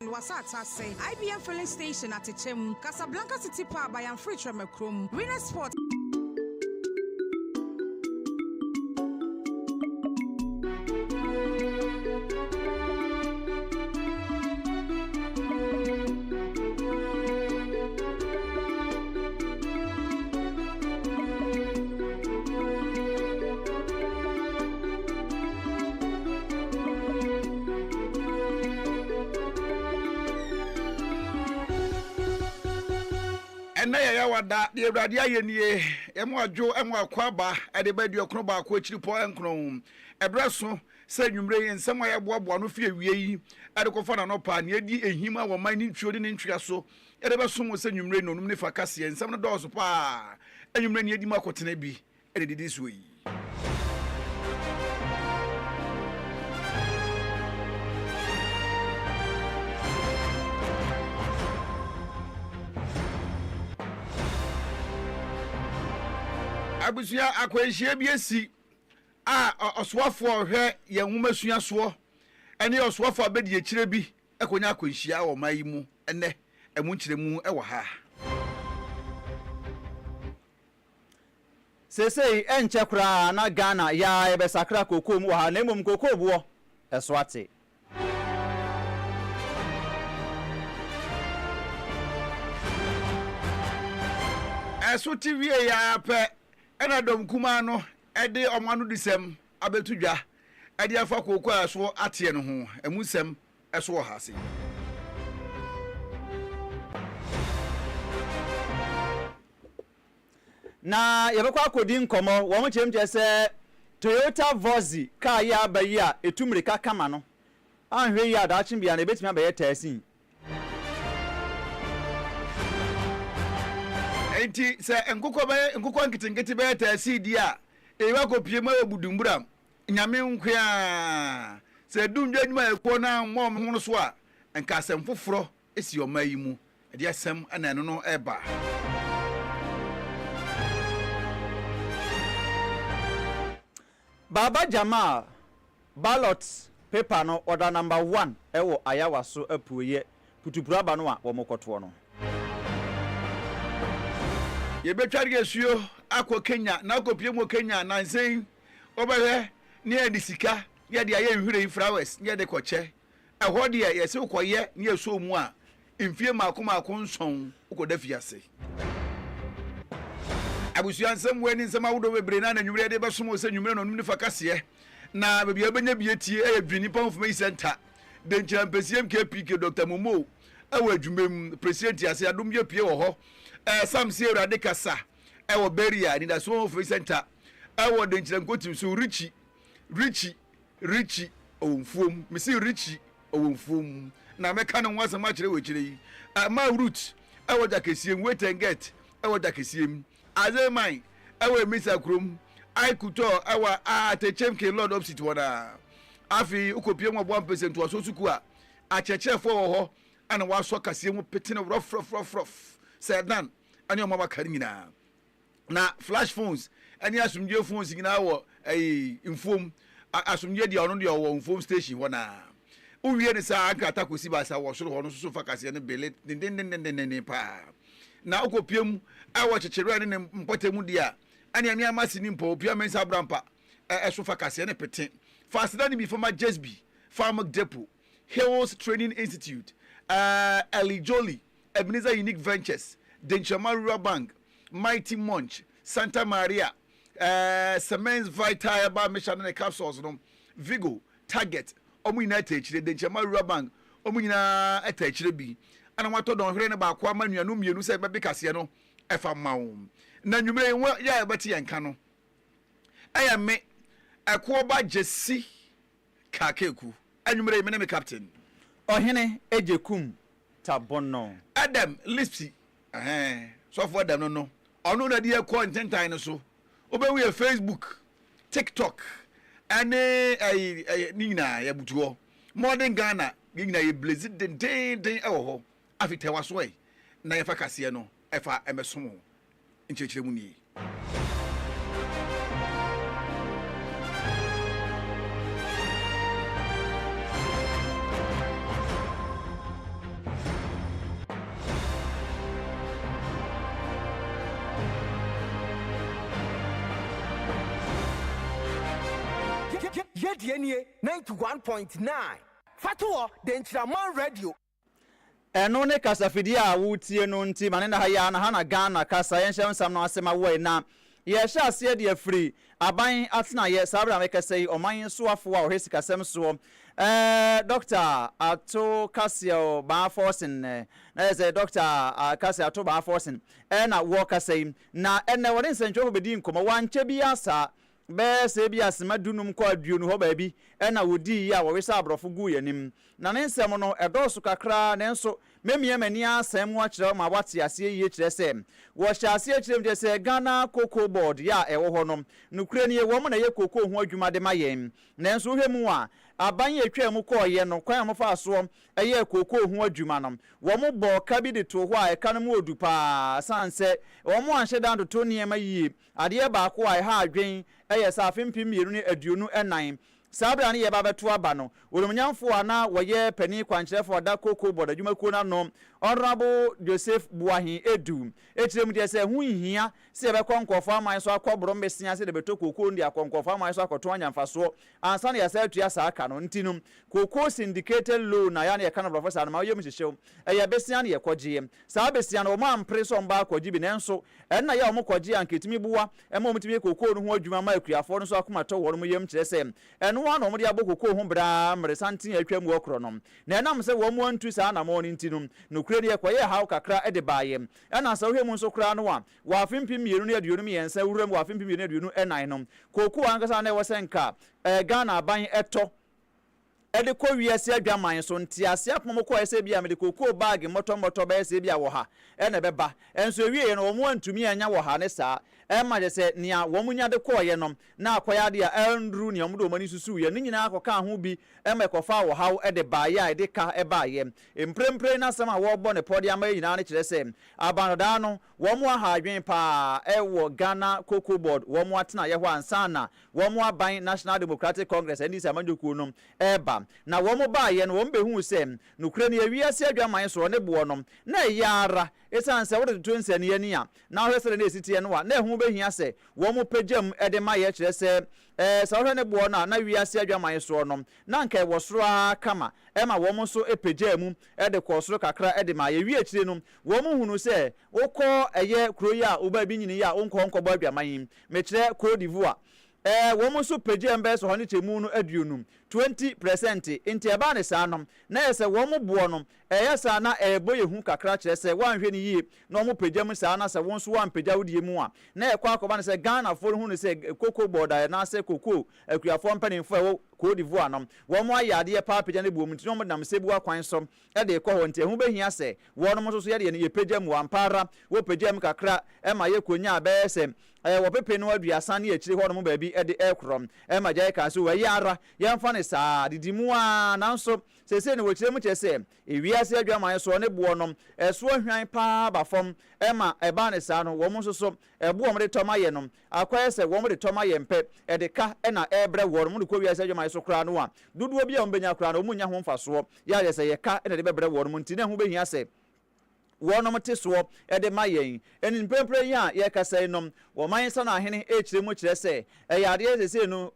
Wasata say IBM filling station at Echem, Casablanca City Park by Free Tremecrum, Winner Sport. Wada the Radia Yeni, Emwajo, Emwakwaba, at the bed your croba, which you pour and chrome. A brasso, said you may and somewhere bob one of you, at the Kofana Nopa, near the Hima or mining children in Triaso, at the Bassum was send you rain on Nifacassi and some of the doors of pa, and you may need the Macotenebi, and it this way. Abusia akwanhia bi asi oswafo hwe ye nwumasua so ene oswafo abedi ekire bi ekonya akwanhia wo mayi mu ene emu nkiremu ewo ha sesei enche kura na Ghana ya ebesakra kokom wo ha na emom kokobuo eswate eso TV ya pe ena dom kuma no ede omanu disem abetudwa ede afa kokko aso atie no ho emusem eso ha se na yebekwa akodi nkomo wo mo chemche se Toyota Vozi ka ya abayi a etumrika kama no anhwe ya da chimbia na ebetimi abaye tasin enti se enkukọ nkitingiti be ta CD a ewa kopie ma obudumbura nyame nkwa se dunjwa nyuma ekwo na mmom hono so a enka asem foforo esi omayi mu ede asem ana eno no eba Baba Jamal ballot paper no order number 1 ewo ayawa so apuoye putupura ba no a wo mokoto no ye betwari esuo akọ Kenya na akọpie mo Kenya na nsen obehwe ne adisika ye de aye nhwire flowers ye de koche ehọ de ye se ukoye ne esuo mu a mfie maako nson ukoda fiase abusuan nsem wani nsem awodo bebre na nwumire de besom se nwumire no num fakase na bebia obenya bietie edwini pamfumi center de nchampesiem KPK Dr. Momo awu adwumem president ase adom ye pie wo ho Sam Sierra de Kasa ewo Beria ni da so free center ewo de nchirankotim so Richie owumfuom misi Richie owumfuom na meka no wasa ma kire we kire yi ma root ewo jakesiem wait and get ewo jakesiem azemai ewo misa krom aikuto ewo atechemke lord of city wona afi ukopie mo 1% waso suku a achechefo wo ho ana waso kasiem petine rof sedan ani omama karimina na flash phones ani asumdie phones gina wo infom asumdie dia ono dia wo infom station wona uwie ne sa aka takosi ba sa wo soro ho no so fakase ne bele den pa na okopiem awo chechero ne mpotemu dia ani ami amasi ni mpo opia mensa brampa so fakase ne pete fasida ni bi former JSB Farmer Depot Hills Training Institute Ali Jolly Ebenezer Unique Ventures Denchama Rural Bank Mighty Munch Santa Maria Cements Vital Bar Mission and Capsules no Vigo Target omu ina atechire Denchama Rural Bank omu ina atechire bi ana wato don hwere ne ba kwa manuanu mienu se bebe kase no efa mawo na nwumre ya ebeti yanka no aya me akoba jesi kakeku anwumre me ne me captain ohene ejekum tabono Adam Lipsy so for them no ono na dia content no so obewu ya Facebook TikTok ane nina ya butuo modern Ghana nina ye blaze den ewo ho afitewa so na ye fakase no efa emesomo nchechire mu ni Yedienie 91.9. Fatuo Denchiraman Radio. Eno ne kasafidi a wutie no nti mane na haya na hana Ghana kasa yenhye nsam no asema wo na ye hye ase de afiri aban atena ye sabra mekasei oman so afo a ohesi kasem so doctor ato kasio ba forcing na ze doctor kasio ato ba forcing na wo kasei na ene woni nsentwe ho bedi nkomo wanche bi asa be se bi asema dunum ko aduonu ho ba bi na wodi ya wo wesa abrofo gu yanim na ne nsem no edoso kakra ne nso memie mani asem wa kire ma wate ase yiye kire se wo hya ase kire mde se Ghana Cocoa Board ya ewo ho no nukure ne wo mo na ye cocoa ho adwuma de mayen ne nso hwemu a aban ye twa mu ko ye no kwan mo fa so eye cocoa ho adwuma no wo mo bo ka bi de to ho a e kan mo odu pa sanse wo mo anhye dan to niema yi ade ba ko a ha adwen eye sa afempim mienu ne aduonu enan sabra ne ye ba beto aba no wolumnyamfo ana woye pani kwankyerefo da Cocoa Board adwumakuo na no honorable Joseph Buahin edu ekirem de se hu nhia se be konkofo aman so akobro mbesia se de beto cocoa ndi akonkofo aman so akoto anyamfaso ansa ne yasa atua sa aka no ntinum cocoa syndicated loan na ya ne kana professor na ma yem hyehyew eya besia ne yekogie sa besia no ma ampre so mba akogi bi nenso enna ya omkogie anketimi buwa ema omtimi cocoa no ho adwuma ma akuafo no so akomato wo no yem kyerɛ se eno wa no mo de aboko cocoa ho bra mre santin atwam wo kro no na enam se wo mo antu sa na mo no ntinum no kure de koye hawo kakra ede baayem ena sa hwemu nso kra no wa afimpim mienu ne aduonu miensa wuram wa afimpim mienu aduonu enan no cocoa ankasa na wo senka Ghana ban eto ede ko wiase adwaman so ntiase apom ko ese bia me de cocoa bag moto ba ese bia wo ha ene beba enso wie no wo antumi anya wo ha ne saa ma je se nia wo munya de ko ye no na akoya de a andru ne omdo mani susu ye ne nyina akoka ho bi ma ekofa wo ha ede ba ya ede ka e ba ye emprempre na sama wo bo ne podi ama nyina ne kire se abanoda no wo mu ha adwen pa wo Ghana Cocoa Board wo mu atena ye ho ansana wo mu aban National Democratic Congress NDC amanjoku no eba na wo mo ba ye no wo mbehu se nukure ne wiase adwaman so ne bo no na yara esan se wo de to nse ne ye ni a na wo hwese ne esitie no wa na ehu behia se wo mo pagam ede ma ye kire se sa wo ne bo na wiase adwaman so no na nka wo soro kama ma wo mo so epagam ede ko soro kakra ede ma ye wie kire no wo mo hunu se wo ko eye kuro ya wo ba bi nyini ya wo nko bo adwaman me kire Cote d'Ivoire wo mo so pagam be so ho ne chemu no aduonum 20% inti eba ne sa no na yese wo mo bo no yesa na boye hu kakra kire se wanhwe ni yi na mo pagam sa na se won so wan pagya wodie mu a na ekwa akoba ne se Ghana fo hu ne se Cocoa Board na se cocoa akuafo mpanimfo wo Cote d'Ivoire no wo mo ayade pa pagya ne buom ntino mo nam se bu akwan so de ekọ ho nti hu behia se wo no mo so ye de ye pagam wampara wo pagam kakra ma ye konya be se wo pepe no aduasa ne akire ho no mo ba bi de ekrom ma jai ka so we yara yemfa ne sa didimu a nanso sese ne wo kire mu kyese ewiase adwaman so ne bo no so hwan pa ba fom ma eba ne sa no wo mo so bo mo de toma ye no akwaye se wo mo de toma ye mpe de ka na ebre wo mo de ko wiase adwaman so kra no a duduo bia mo benya kra no mo nya ho mfaso ya ye se ye ka na de bebre wo mo ntine ho behia se wono mte so ede mayen eni mpempre ya ye kasai nom wo man sa na ahene ekire mu kire se yade sese no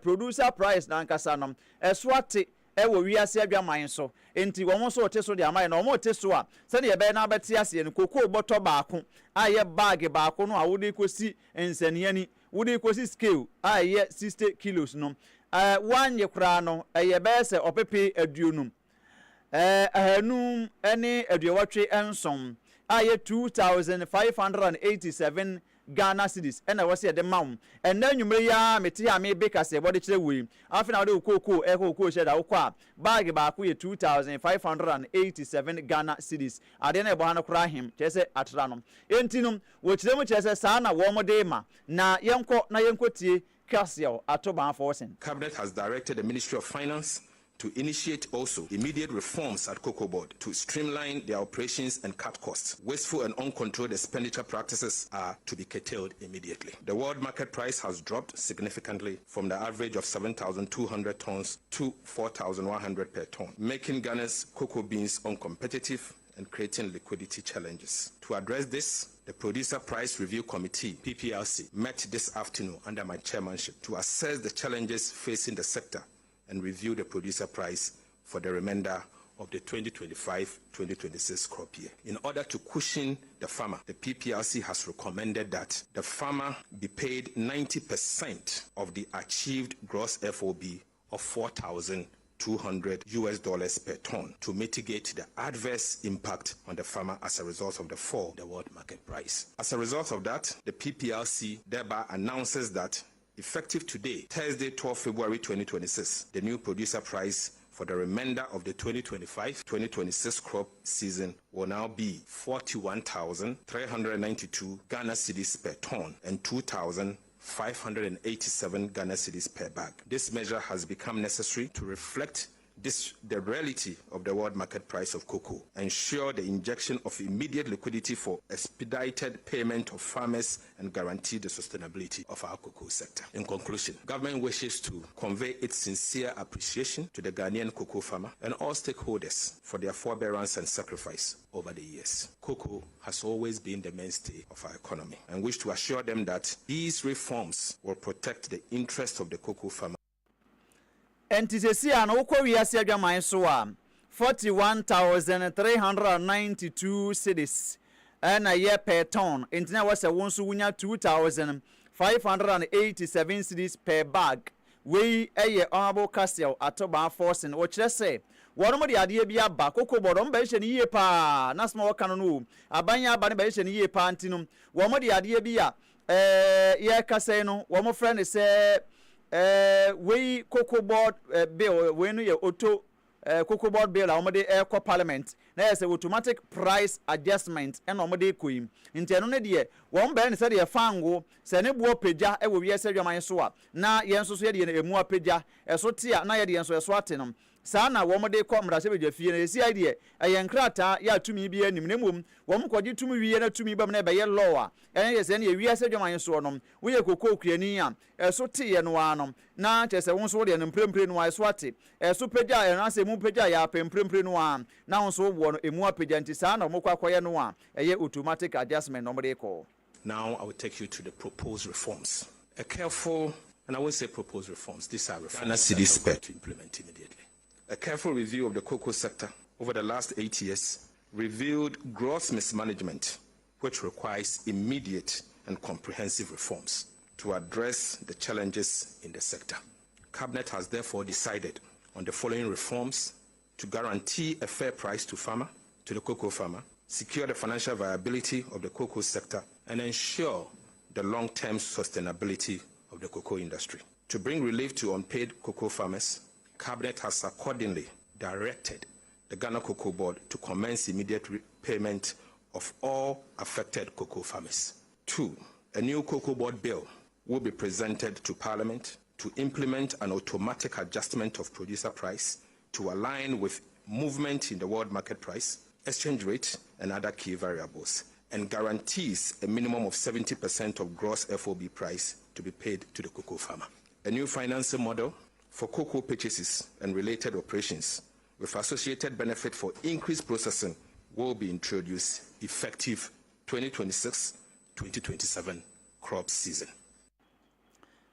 producer price na nkasa nom swate wo wiase adwaman so enti wo so te so de amaye no mo te so a se ne ye be na beti ase ne cocoa boto baako aye bag baako no a wodi kosi ensaniani wodi kosi scale aye 60 kilos no wanye kura no ye be se opepe aduonum ahanum ene aduawatwe ensom aye 2587 Ghana cedis ena wose de maum ena nwumre ya meti ya me beka se body kire wi afi na de kokoo kokoo sheda wo kwa bag ba ko ye 2587 Ghana cedis ade na ebo ha no kura him kese atra no entinum wo kire mu kese sa na wo mo de ma na yenko tie Casio atoba forcing. Cabinet has directed the Ministry of Finance to initiate also immediate reforms at Cocoa Board to streamline their operations and cut costs. Wasteful and uncontrolled expenditure practices are to be curtailed immediately. The world market price has dropped significantly from the average of 7,200 tons to 4,100 per ton, making Ghana's cocoa beans uncompetitive and creating liquidity challenges. To address this, the Producer Price Review Committee, PPRC, met this afternoon under my chairmanship to assess the challenges facing the sector and review the producer price for the remainder of the 2025-2026 crop year. In order to cushion the farmer, the PPRC has recommended that the farmer be paid 90% of the achieved gross FOB of $4,200 per ton to mitigate the adverse impact on the farmer as a result of the fall in the world market price. As a result of that, the PPRC thereby announces that effective today, Thursday, 12 February 2026, the new producer price for the remainder of the 2025-2026 crop season will now be 41,392 Ghana cedis per ton and 2,587 Ghana cedis per bag. This measure has become necessary to reflect the reality of the world market price of cocoa, ensure the injection of immediate liquidity for expedited payment of farmers, and guarantee the sustainability of our cocoa sector. In conclusion, government wishes to convey its sincere appreciation to the Ghanaian cocoa farmer and all stakeholders for their forbearance and sacrifice over the years. Cocoa has always been the mainstay of our economy, and wish to assure them that these reforms will protect the interests of the cocoa farmer. NTCC and Oko Wiase Adwaman so a 41,392 cedis and a year per ton. Intina was a one so wunya 2,587 cedis per bag. We a honorable Castle Atoba Forcing or say one of the idea be a back cocoa bottom bastion ye pa na small canonu abanya bani bastion ye pantinum one of the idea be a ye caseno one more friend is we cocoa board bill when you auto cocoa board bill omode eco parliament na is automatic price adjustment and omode kuim inteno ne de won be ne se de fango se ne bo pagya e wo wiese dwaman so a na yenso so ye de emu apagya eso tia na ye de yenso eso atenom saa na womode kɔ mrase bedwa fie na esi idea ɛyɛ ya tumi bi anim na mom wom kɔgye tumi wie na tumi bam na ɛbɛyɛ law a ɛne yɛ sɛ ne wie sɛ dwaman so nom wo yɛ kokɔ kuani a ɛso te yɛ no anom na kyɛ sɛ wo nso de no mprempre no a ɛso ate ɛso pagya ɛna sɛ mu pagya ya pemprempre no a na wo nso wo no emu apagya nti saa na mo kwakɔyɛ no a ɛyɛ automatic adjustment no mo de kɔ. Now I will take you to the proposed reforms. A careful, and I won't say proposed reforms, these are reforms that are to implement immediately. A careful review of the cocoa sector over the last 8 years revealed gross mismanagement, which requires immediate and comprehensive reforms to address the challenges in the sector. Cabinet has therefore decided on the following reforms to guarantee a fair price to the cocoa farmer, secure the financial viability of the cocoa sector, and ensure the long-term sustainability of the cocoa industry. To bring relief to unpaid cocoa farmers, Cabinet has accordingly directed the Ghana Cocoa Board to commence immediate payment of all affected cocoa farmers. 2. A new Cocoa Board bill will be presented to Parliament to implement an automatic adjustment of producer price to align with movement in the world market price, exchange rate, and other key variables, and guarantees a minimum of 70% of gross FOB price to be paid to the cocoa farmer. A new financing model for cocoa purchases and related operations with associated benefit for increased processing will be introduced effective 2026-2027 crop season.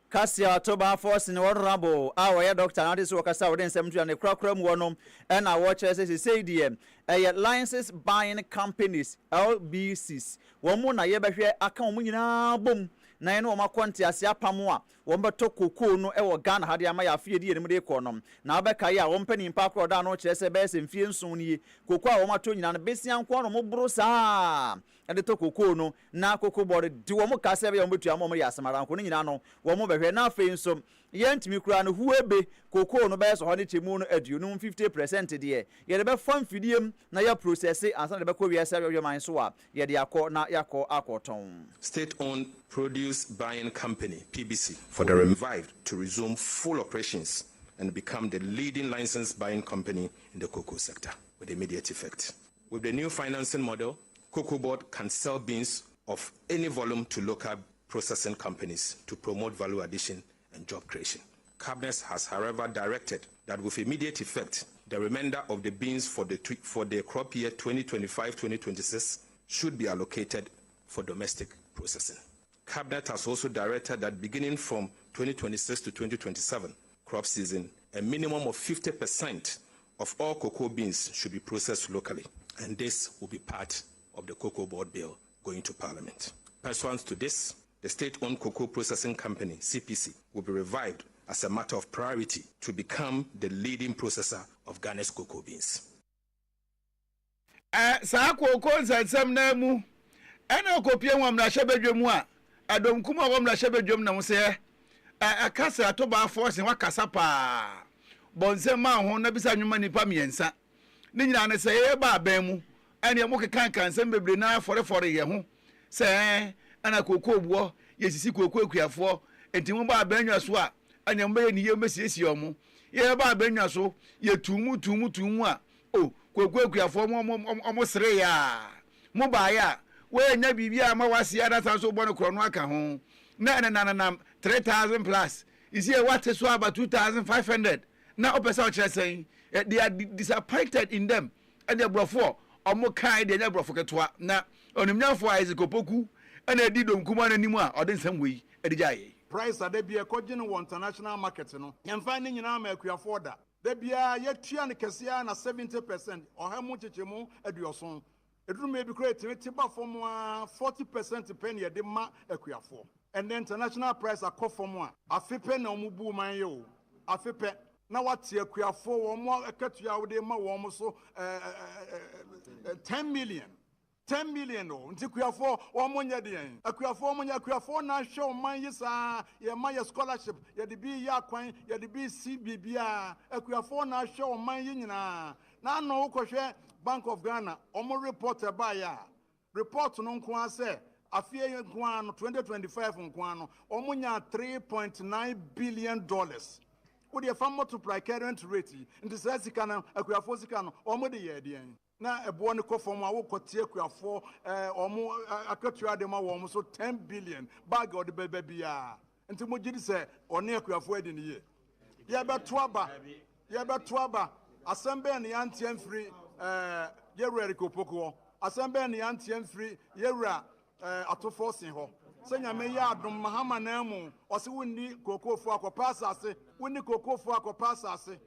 Kasia Toba Force in Honorable our doctor and this worker saw within 70 and the crocrum one and our watchers say DM licenses buying companies LBCs one more na yebehwe account nyina bom na eno ma kwante ase apamo a won beto kokoo no e wo Ghana hade ama ya fie die ne mde konom na obeka ya won pani mpa kro da no kire se be se mfie nson ni kokoo a wo mato nyina no besian ko no mo bro saa ade to kokoo no na kokoo body di wo mo ka se be wo betu am mo ya samara ko nyina no wo mo behwe na afi nso yentimi kura no huebe kokoo no be so ho ne chemu no aduonu 50% de ye be fam fidiem na ya process ansa de be ko wiese we man so a ye de akọ na yakọ akoton. State-owned produce buying company PBC for the revived to resume full operations and become the leading licensed buying company in the cocoa sector with immediate effect. With the new financing model, Cocoa Board can sell beans of any volume to local processing companies to promote value addition and job creation. Cabinet has, however, directed that with immediate effect, The remainder of the beans for the crop year 2025-2026 should be allocated for domestic processing. Cabinet has also directed that beginning from 2026 to 2027 crop season, a minimum of 50% of all cocoa beans should be processed locally, and this will be part of the Cocoa Board Bill going to Parliament. Pursuant to this, the state-owned cocoa processing company, CPC, will be revived as a matter of priority to become the leading processor of Ghana's cocoa beans. Sa cocoa nsam na mu ena kopie nwam na hyebedwemu a adom kuma wam na hyebedwem na mse akasa atoba force wakasa pa bonse ma ho na bisa nwuma nipa miensa ni nyina ne se ye ba ban mu ene mo kekan kan nsam bebre na fore ye ho se ana cocoa buo ye sisi cocoa akuafo enti mo ba ban nwaso a ene mo ye ni ye mesiesie omo ye ba ban nwaso ye tumu a o cocoa akuafo omo sere ya mo ba ya we nya bibia ma wase ada san so bo no krono aka ho na 3000 plus is here what is so about 2500 na opesa o kire sen they are disappointed in them and they brofo omo kai they nya brofo ketwa na onimnyafo Isaac Opoku and edi domkuma na nimu a ode nsam we edi jaye price ade bia kogye no international market no yemfa ni nyina ma akuafo da da bia yetua ne kese na 70% ohamu chechemu aduoson eduru me bi create tiba form 40% pen ye de ma akuafo and the international price akofom a afepe na omubu man ye o afepe na wate akuafo wo mo akatua wo de ma wo mo so 10 million o nti akuafo wo mo nya de yan akuafo na hwe man yi sa ye ma ye scholarship ye de bi ya kwan ye de bi CBB a akuafo na hwe man yi nyina na no wo kohwe Bank of Ghana omo report ba ya report no nko ase afie nko ano 2025 nko ano omo nya 3.9 billion dollars wo de fa multiply current rate into sika na akuafo sika no omo de ye de na ebo ne kofom a wo kote akuafo omo akatua de ma wo so 10 billion bag of the baby ya nti mo gidi se one akuafo adi ne ye ye beto aba asembe ne yantian free yewura Kopoko asembe ne yantian free yewura atofo sin ho senya me ya adom mahama na mu ose wonni kokofo akopasa ase wonni kokofo akopasa ase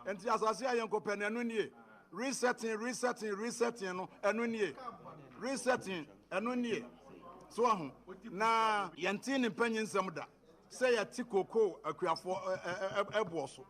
enti asase ayenko penenu nie resetting no enu nie resetting enu nie so ahu na yenti ne panyin nsem da say ya ti koko akuafo eboso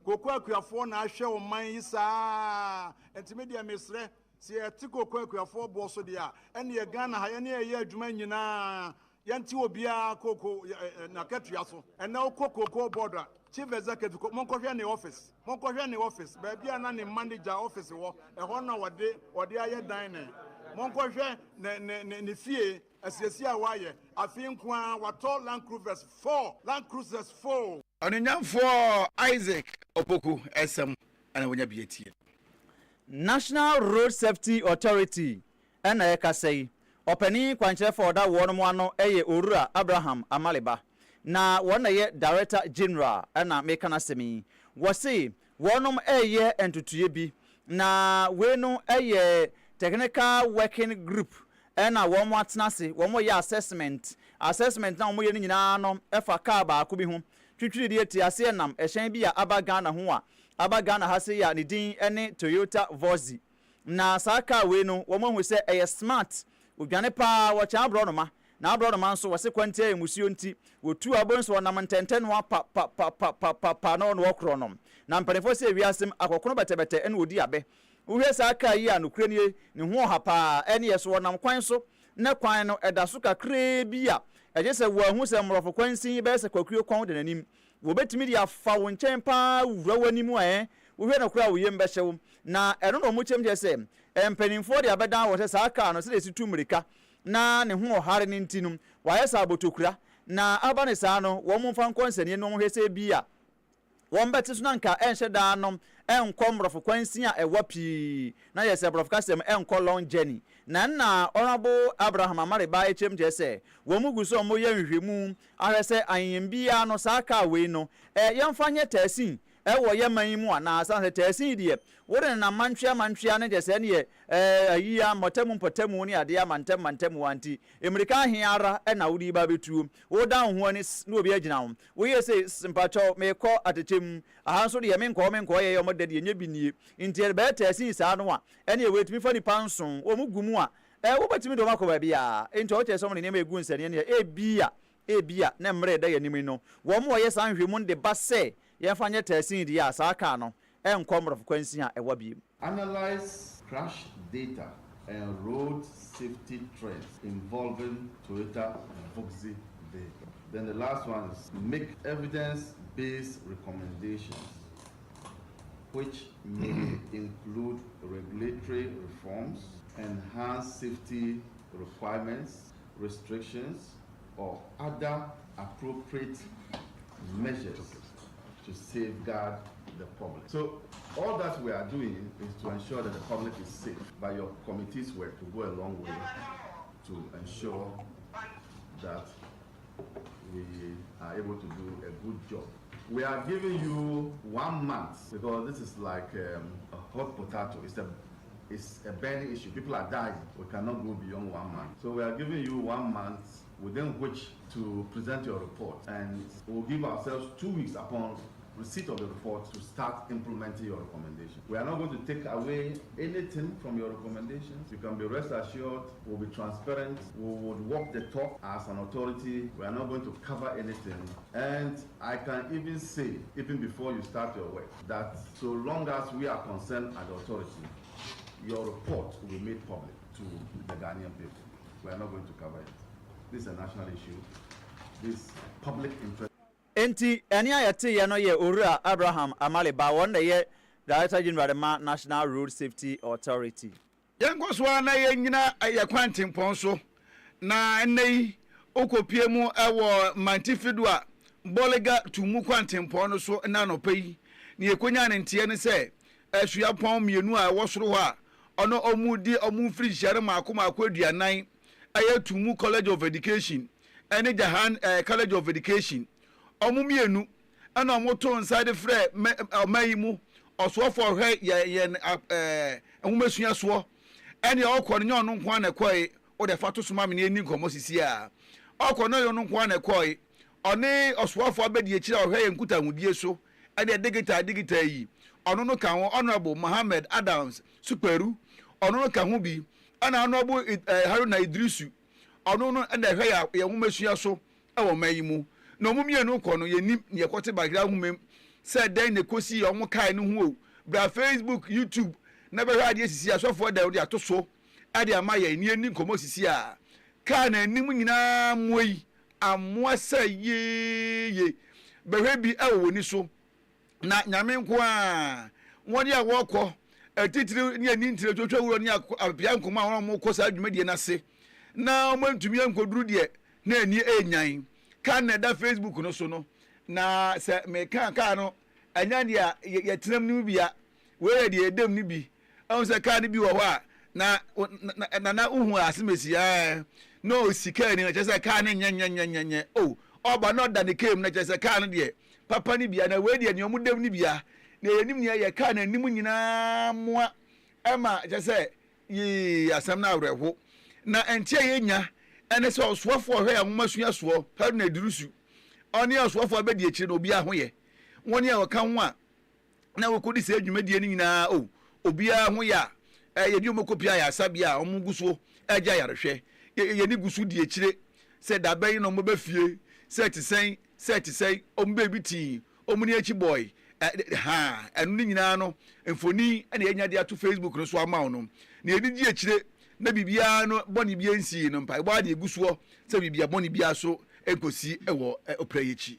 koko akuafo na ahwe o man yi saa enti media mesre si ya ti koko akuafo boso dia ene ye Ghana ha ye ne ye adwuma nyina yanti obia koko na katua so ene koko border chief executive monkohwe ne office baabia na ne manager office wo eho na wode aye dan ne monkohwe ne fie asiasi a waye afi nkoa wato Land Cruisers 4 onyamfo Isaac Opoku SM ana wonya bietie National Road Safety Authority ena ekasei openi kwanche for da wonu ano eye Orura Abraham Amaliba na wona ye Director General ena mekana semi wose wonum eye entutuye bi na wenu eye technical working group ena womo atenase womo ye assessment na womo ye nyina no efa car ba ko bi ho twitwiri de etiase nam ehyen bi ya Abagana ho a Abagana ha se ya ne din ene Toyota Vozi na saka we no womo hu se eye smart odwane pa wo cha abro no ma na abro no ma nso wo se kwante emusio nti wotu abonso nam ntenten no pa no okro no na mpanefo se wiasem akokono betebete ene odi abe uhwe saka yi anokure ne ho ha pa ene yeso nam kwan so na kwan no eda so kakre bi a eje se wo hu se mrofo kwansin be se kwakuo kwan de nanim wo betimi dia fa wo nchen pa wura wanimu uhwe na kura wo yem be hyew na eno no mu chem je se empanimfo de abeda wo se saka no se de situ mrika na ne ho hare ne ntinum wa yesa abotokura na abane sa no wo mu fa nkonsani no hwese bi a won beti so na nka enhye da no enkomrofo kwansin a ewapi na yese brof kasem enko long journey na honorable Abraham Amariba echem je se wo mugu so mo ye nhwemu ahwese anyembia no saka we no yemfa nye tasin ɛwɔ yɛ man mu ana san sɛ tɛɛsin deɛ wode na mantwea ne kyɛ sɛ ne yɛ ayia mpɔtamu ne adeɛ amantam wanti emirika aheara ɛna wode ba betuo woda ho ani ne obi agyina ho woyɛ sɛ mpatɔ mekɔ atekyem aha nso deɛ menkɔ yɛ ɔmo de deɛ nye bi nie nti bɛɛ tɛɛsin saa no a ɛne ɛwetumi fa nipa nson wɔ mu gumu a wobɛtumi de ɔmo akɔ baabi a nti ɔkyɛ sɛ ɔmo ne nneɛma egu nsɛnea ne ebia na mmerɛ da yɛ nim no wɔn wɔyɛ saa nhwɛmu de ba sɛ yɛmfa nyɛ tɛɛsin deɛ a saa kaa no ɛnkɔ mmorɔfo kwansi a ɛwɔ biem. Analyze crash data and road safety trends involving Toyota Volkswagen vehicle. Then the last one is make evidence-based recommendations, which may include regulatory reforms, enhanced safety requirements, restrictions, or other appropriate measures to safeguard the public. So all that we are doing is to ensure that the public is safe. But your committees work to go a long way to ensure that we are able to do a good job. We are giving you 1 month because this is like a hot potato. It's a burning issue. People are dying. We cannot go beyond 1 month. So we are giving you 1 month within which to present your report, and we'll give ourselves 2 weeks upon receipt of the report to start implementing your recommendations. We are not going to take away anything from your recommendations. You can be rest assured we'll be transparent. We would walk the talk as an authority. We are not going to cover anything. And I can even say, even before you start your work, that so long as we are concerned as the authority, your report will be made public to the Ghanaian people. We are not going to cover it. This is a national issue. This public interest. Enti eni ayete ye no ye Owura Abraham Amale ba won ye Director General ma National Road Safety Authority. Yenko so na ye nyina ye kwantempon so na ennei okopie mu ewo mantifidu a bolega tumu kwantempon no so na no pai ne yekonya ne ntie ne se asua pon mienu a wo soro ho a ono omudi omufri hyare maako aduanan aye tumu College of Education ene Jahan College of Education omumienu ana omoto inside frɛ omayi mu osofo hwɛ ye ehumesua so ene okɔ no nyon nko na kɔe o de fato soma me ni nkomo sisi a okɔ no yon nko na kɔe ɔne osofo abedi akira hwɛ ye nkuta hudie so ene digital yi ɔno no ka ho Honorable Mohammed Adams Superu ɔno no ka ho bi ana Honorable Haruna Idrisu ɔno no ene hwɛ ye ehumesua so ɛwɔ mayi mu no mumienu kɔ no yenim ne yɛkɔte bagira humem sɛ dan ne kosi ɔmo kai no ho bra Facebook YouTube na bɛhwɛ ade sisi asɔfo da ode ato so ade ama yɛ ni ani nkomo sisi a ka na anim nyinaa moyi amoa sɛ ye bɛhwɛ bi ɛwɔ ni so na nyame nko a wɔde a wɔkɔ titiri ne ani ntire twotwa wuro ne apia nkomo a wɔn mo kɔ sa adwumadie na se na wɔn ntumi ankoduru de na ani enyan kan na da Facebook no so no na se me kan no anya dia ye tenam ni bia we ye de edem ni bi on se kan bi wo ho a na uhu asemesi no sika ni na che se kan nye oh oba no da ne kem na che se kan de papa ni bia na we de ni omudem ni bia na yenim ni ye kan anim nyina moa ema che se yi asam na awreho na entie ye nya ene se osofo hwe ya nwomasua so ha na dirusu oni osofo abedi akire na obi ahoye woni a waka ho a na wokodi se adwumadie ni nyina obi aho ya ye di omokopia ya asabia omuguso agya yarehwe ye ni gusu di akire se da ban no moba fie se tisɛn ombe biti omuni achi boy ha enu ni nyina no mfoni na yenya de ato Facebook no so ama no na ye di akire na bibia no boni bia nsi no mpa gba de egusuo se bibia boni bia so ekosi ewo oprayechi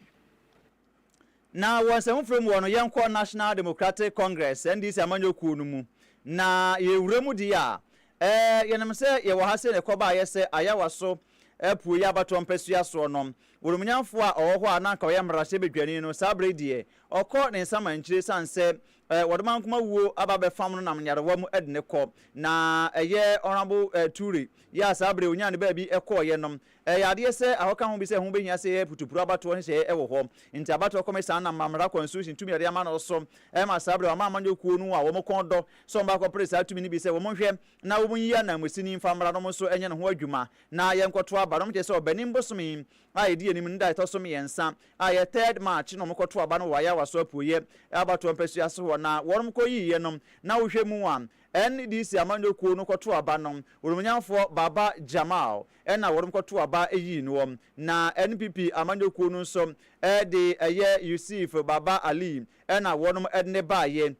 na wonsem from wono yenko National Democratic Congress NDC amanyoku no mu na ye wuremu di a yenem se ye wo ha se ne koba ye se ayawa so epu ya bato mpesua so no worumunyamfo a owo ho ananka ye mrahye bedwani no sabre die okọ ne nsama nchire sanse wodman kuma wuo ababe fam no nam nyarewa mu edne kọ na eye honorable Turi ya sabre onya ne ba bi ekọ ye nom adeɛ sɛ ahoka ho bi sɛ ho behia sɛ putupuru abatoɔ hyɛ ɛwɔ hɔ nti abatoɔ kɔmisa na mamra constitution tumi yɛde ama no so ɛma sabre ama amanyo kuo no a wɔn kɔn dɔ so mba kɔpere saa tumi ni bi sɛ wɔn hwɛ na wɔn yi na musini mfamra no so ɛnyɛ no ho adwuma na yɛnkɔto aba no kyɛ sɛ ɔbɛnim bosomi a yɛdi anim no da ɛtɔ so mmiɛnsa a yɛ 3rd March no mokɔto aba no wɔ ayɛ waso apuoyɛ abatoɔ mpɛsua so hɔ na wɔn kɔ yiye no na wohwɛ mu a NDC amanyo kuo no kɔto aba no wɔrumnyamfo Baba Jamal ɛna wɔn kɔto aba eyi no na NPP amanyo kuo no nso ɛde ɛyɛ Yusuf Baba Ali ɛna wɔn ɛde baayɛ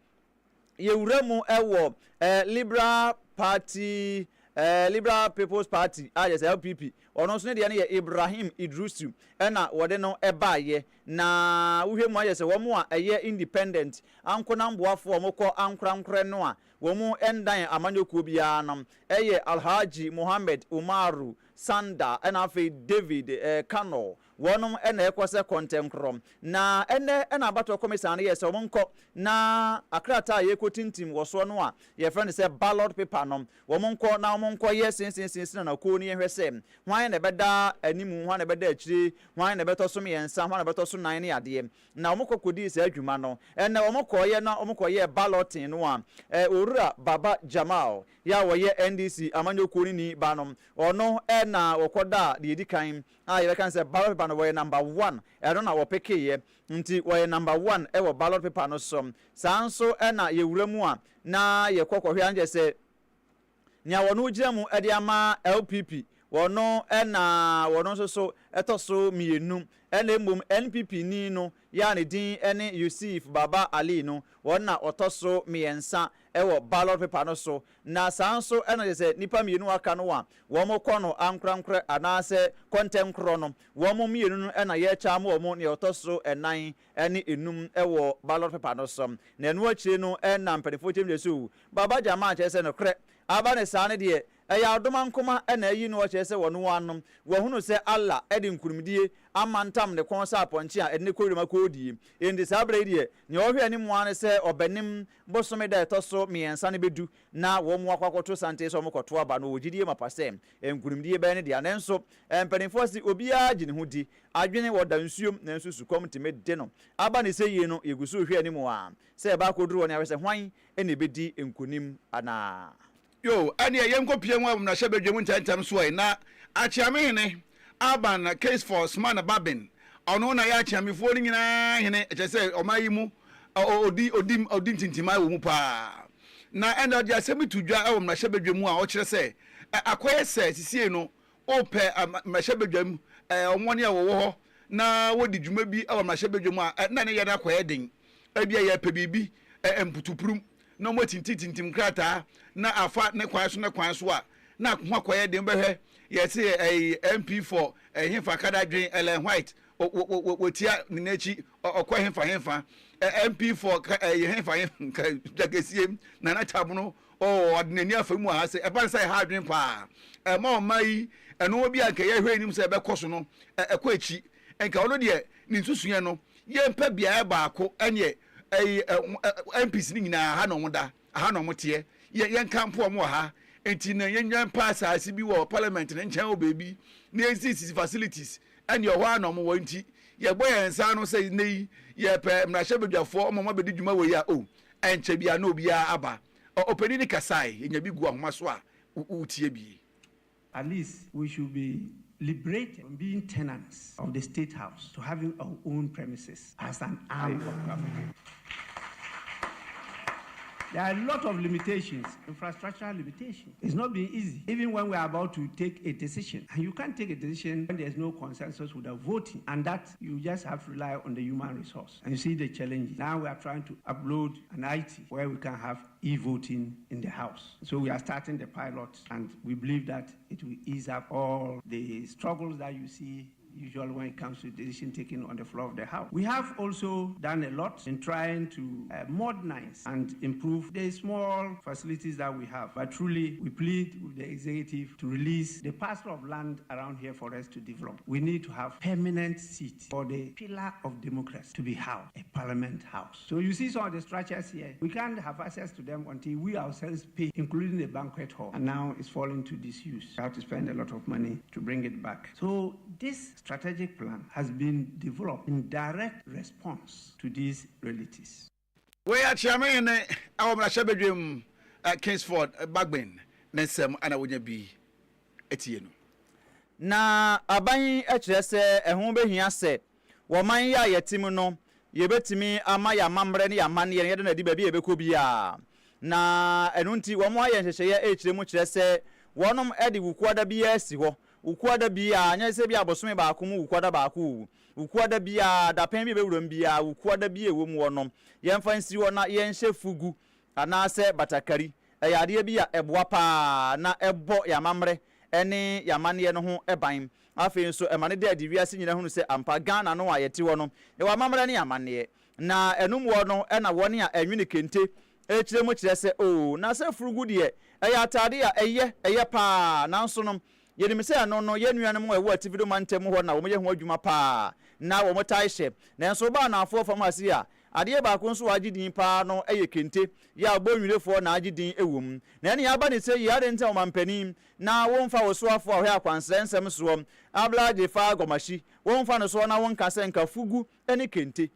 yɛwura mu ɛwɔ Liberal Party Liberal People's Party yes LPP ɔno nso ne deɛ no yɛ Ibrahim Idrusu ɛna wɔde no ɛbaayɛ na wohwɛ mu ayɛ sɛ wɔn a ɛyɛ independent ankonamboafoɔ mokɔ ankorankorɛ no a wɔn ɛndan amanyokuo biara no ɛyɛ Alhaji Muhammad Umaru Sanda ɛna afei David Kano wɔnom ɛna ɛkɔ sɛ kɔntɛnkorɔm na ɛnɛ ɛna abatɔ kɔmisa no yɛ sɛ wɔn nkɔ na akrata a yɛkɔ tintim wɔ soɔ no a yɛfrɛ no sɛ ballot paper no wɔn nkɔ na wɔn nkɔ yɛ sinsinsin na kɔɔ no yɛhwɛ sɛ hwan na ɛbɛda anim hwan na ɛbɛda akyire hwan na ɛbɛtɔ so mmiɛnsa hwan na ɛbɛtɔ so 9 ne adeɛ na wɔn kɔ kɔdi saa adwuma no ɛnɛ wɔn kɔɔyɛ na wɔn kɔyɛ balloting no a owura Baba Jamal ya wɔyɛ NDC amanyokuo ni ba no ɔno ɛna wɔkɔda deɛ edi kan a yɛbɛka sɛ ballot paper no wɔyɛ number 1 ɛno na wɔpekeyɛ nti wɔyɛ number 1 ɛwɔ ballot paper no so saa nso ɛna yɛwura mu a na yɛkɔ kɔhwɛ anjɛ sɛ nea wɔn gyina mu ɛde ama LPP wɔno ɛna wɔno nso so ɛtɔ so mmienu ɛna mmom NPP ni no ya ne din ɛne Yusuf Baba Ali no wɔn na ɔtɔ so mmiɛnsa ɛwɔ ballot paper no so na saa nso ɛna sɛ nipa mmienu aka no a wɔn kɔ no ankorankorɛ anaasɛ kɔntɛnkorɔ no wɔn mmienu no ɛna yɛkyɛ ama wɔn nea ɔtɔ so 9 ɛne enum ɛwɔ ballot paper no so na ɛno akyire no ɛna mpanimfoɔ kyɛm de so Baba Jama kyerɛ sɛ no korɛ aba ne saa ne deɛ ɛyɛ adoma nkoma ɛna ayi no ɔkyerɛ sɛ wɔn wanom wɔhunu sɛ Allah ɛde nkurumdie ama ntam ne kɔn sɛ apɔnkye a ɛde ne kɔwuruma kɔɔdie ɛnti saa berɛ yi deɛ nea ɔhwɛ anim wa ne sɛ ɔbɛnim bosome da ɛtɔ so mmiɛnsa no bɛdu na wɔn mu akɔkɔto sante sɛ wɔn kɔto aba no wɔgyidie mapa sɛ nkurumdie bɛyɛ ne deɛ nanso mpanimfoɔ si obiara gye ne ho di adwene wɔda nsuom nanso sukɔm ntumi de no aba ne sɛ yie no yɛgu so hwɛ anim a sɛ ɛba akɔduru wɔ ne awɛ sɛ hwan ɛna ɛbɛdi nkonim anaa yo ani yenko pie mu na hye bedwemu ntantam so ai na achiame hene aban na case for smart babin ono na ya achiamefo ni nyina hene eche se omayi mu odi tintima wo mu pa na enda dia asemi tudwa e wo na hye bedwemu a o kire se akoye se sisie no ope na hye bedwemu omwone a wo ho na wodi dwuma bi e wo na hye bedwemu a na ne ye na akoye den ebia ye pe bibi emputuprum no mo tintim krata na afa ne kwan so a na ho akoye den behwe ye se MP4 hemfa kada dwen Ellen White wotia ne nachi okwa hemfa MP4 hemfa jagesiem na na tabuno odnani afamu ha se eban sai ha dwen pa ma omai eno obi anka ye hwe nim se ebekoso no ekwa echi enka ono de ne nsusuye no ye mpa bia baako enye MPs ni nyina ha no moda ha no mote ye kampo mo ha enti na ye nyan pass asi bi wo parliament ne nchen o baby na exist facilities and your one no mo wanti ye boy ensa no say nei ye pe mrahye bedwafo mo bedi dwuma we ya o enche bia na obi aba openi ni kasai enya bi gu ahoma so a utie bi. At least we should be liberated from being tenants of the State House to having our own premises as an arm of government. There are a lot of limitations, infrastructural limitations. It's not been easy, even when we're about to take a decision. And you can't take a decision when there's no consensus without voting. And that you just have to rely on the human resource. And you see the challenge. Now we are trying to upload an IT where we can have e-voting in the House. So we are starting the pilot, and we believe that it will ease up all the struggles that you see usual when it comes to decision taking on the floor of the House. We have also done a lot in trying to modernize and improve the small facilities that we have. But truly, we plead with the executive to release the parcel of land around here for us to develop. We need to have permanent seat for the pillar of democracy to be housed, a parliament house. So you see some of the structures here, we can't have access to them until we ourselves pay, including the banquet hall. And now it's falling to disuse. We have to spend a lot of money to bring it back. So this strategic plan has been developed in direct response to these realities. We are chairman, our Shabedrim at Kingsford, Bagbin, Nensem, and I would be Etienne. Na aban ekyerɛ sɛ ɛho behia sɛ wɔman ya yɛtim no yɛbɛtimi ama ya mamre ne ya manne yɛde na di baabi yɛbɛkɔ bia na ɛno nti wɔn ayɛ nhyehyɛeɛ ekyerɛ mu kyerɛ sɛ wɔnom ɛde wukuada bia asi hɔ wukuada bia nyɛ sɛ bia bosome baako mu wukuada baako wukuada bia dapen bi bɛwuram bia wukuada bia ɛwɔ mu wɔnom yɛmfa nsi hɔ na yɛnhyɛ fugu anaasɛ batakari ɛyɛ adeɛ bi a ɛboa paa na ɛbɔ ya mamre ene yamane no ho eban afi nso emane de adiwiase nyina hunu se ampa Ghana no ayete wo no e wa mamre ne yamane na enum wo no na wone a enwene kente ekire mu kire se o na se furugu de eya atade a eye pa na nso no yenim se no yenuanem wo ativido mantem ho na wo ye ho adwuma pa na wo motai hye na nso ba na afo fam ase a ade ba ko nso wagidin pa no eye kente ya gbonwirefo na agidin ewum na ene ya ba ne se ya de nta omampanim na wonfa wosoafo a hwe akwansrensem so ablaje fa gomashi wonfa no so na wonka se nka fugu ene kente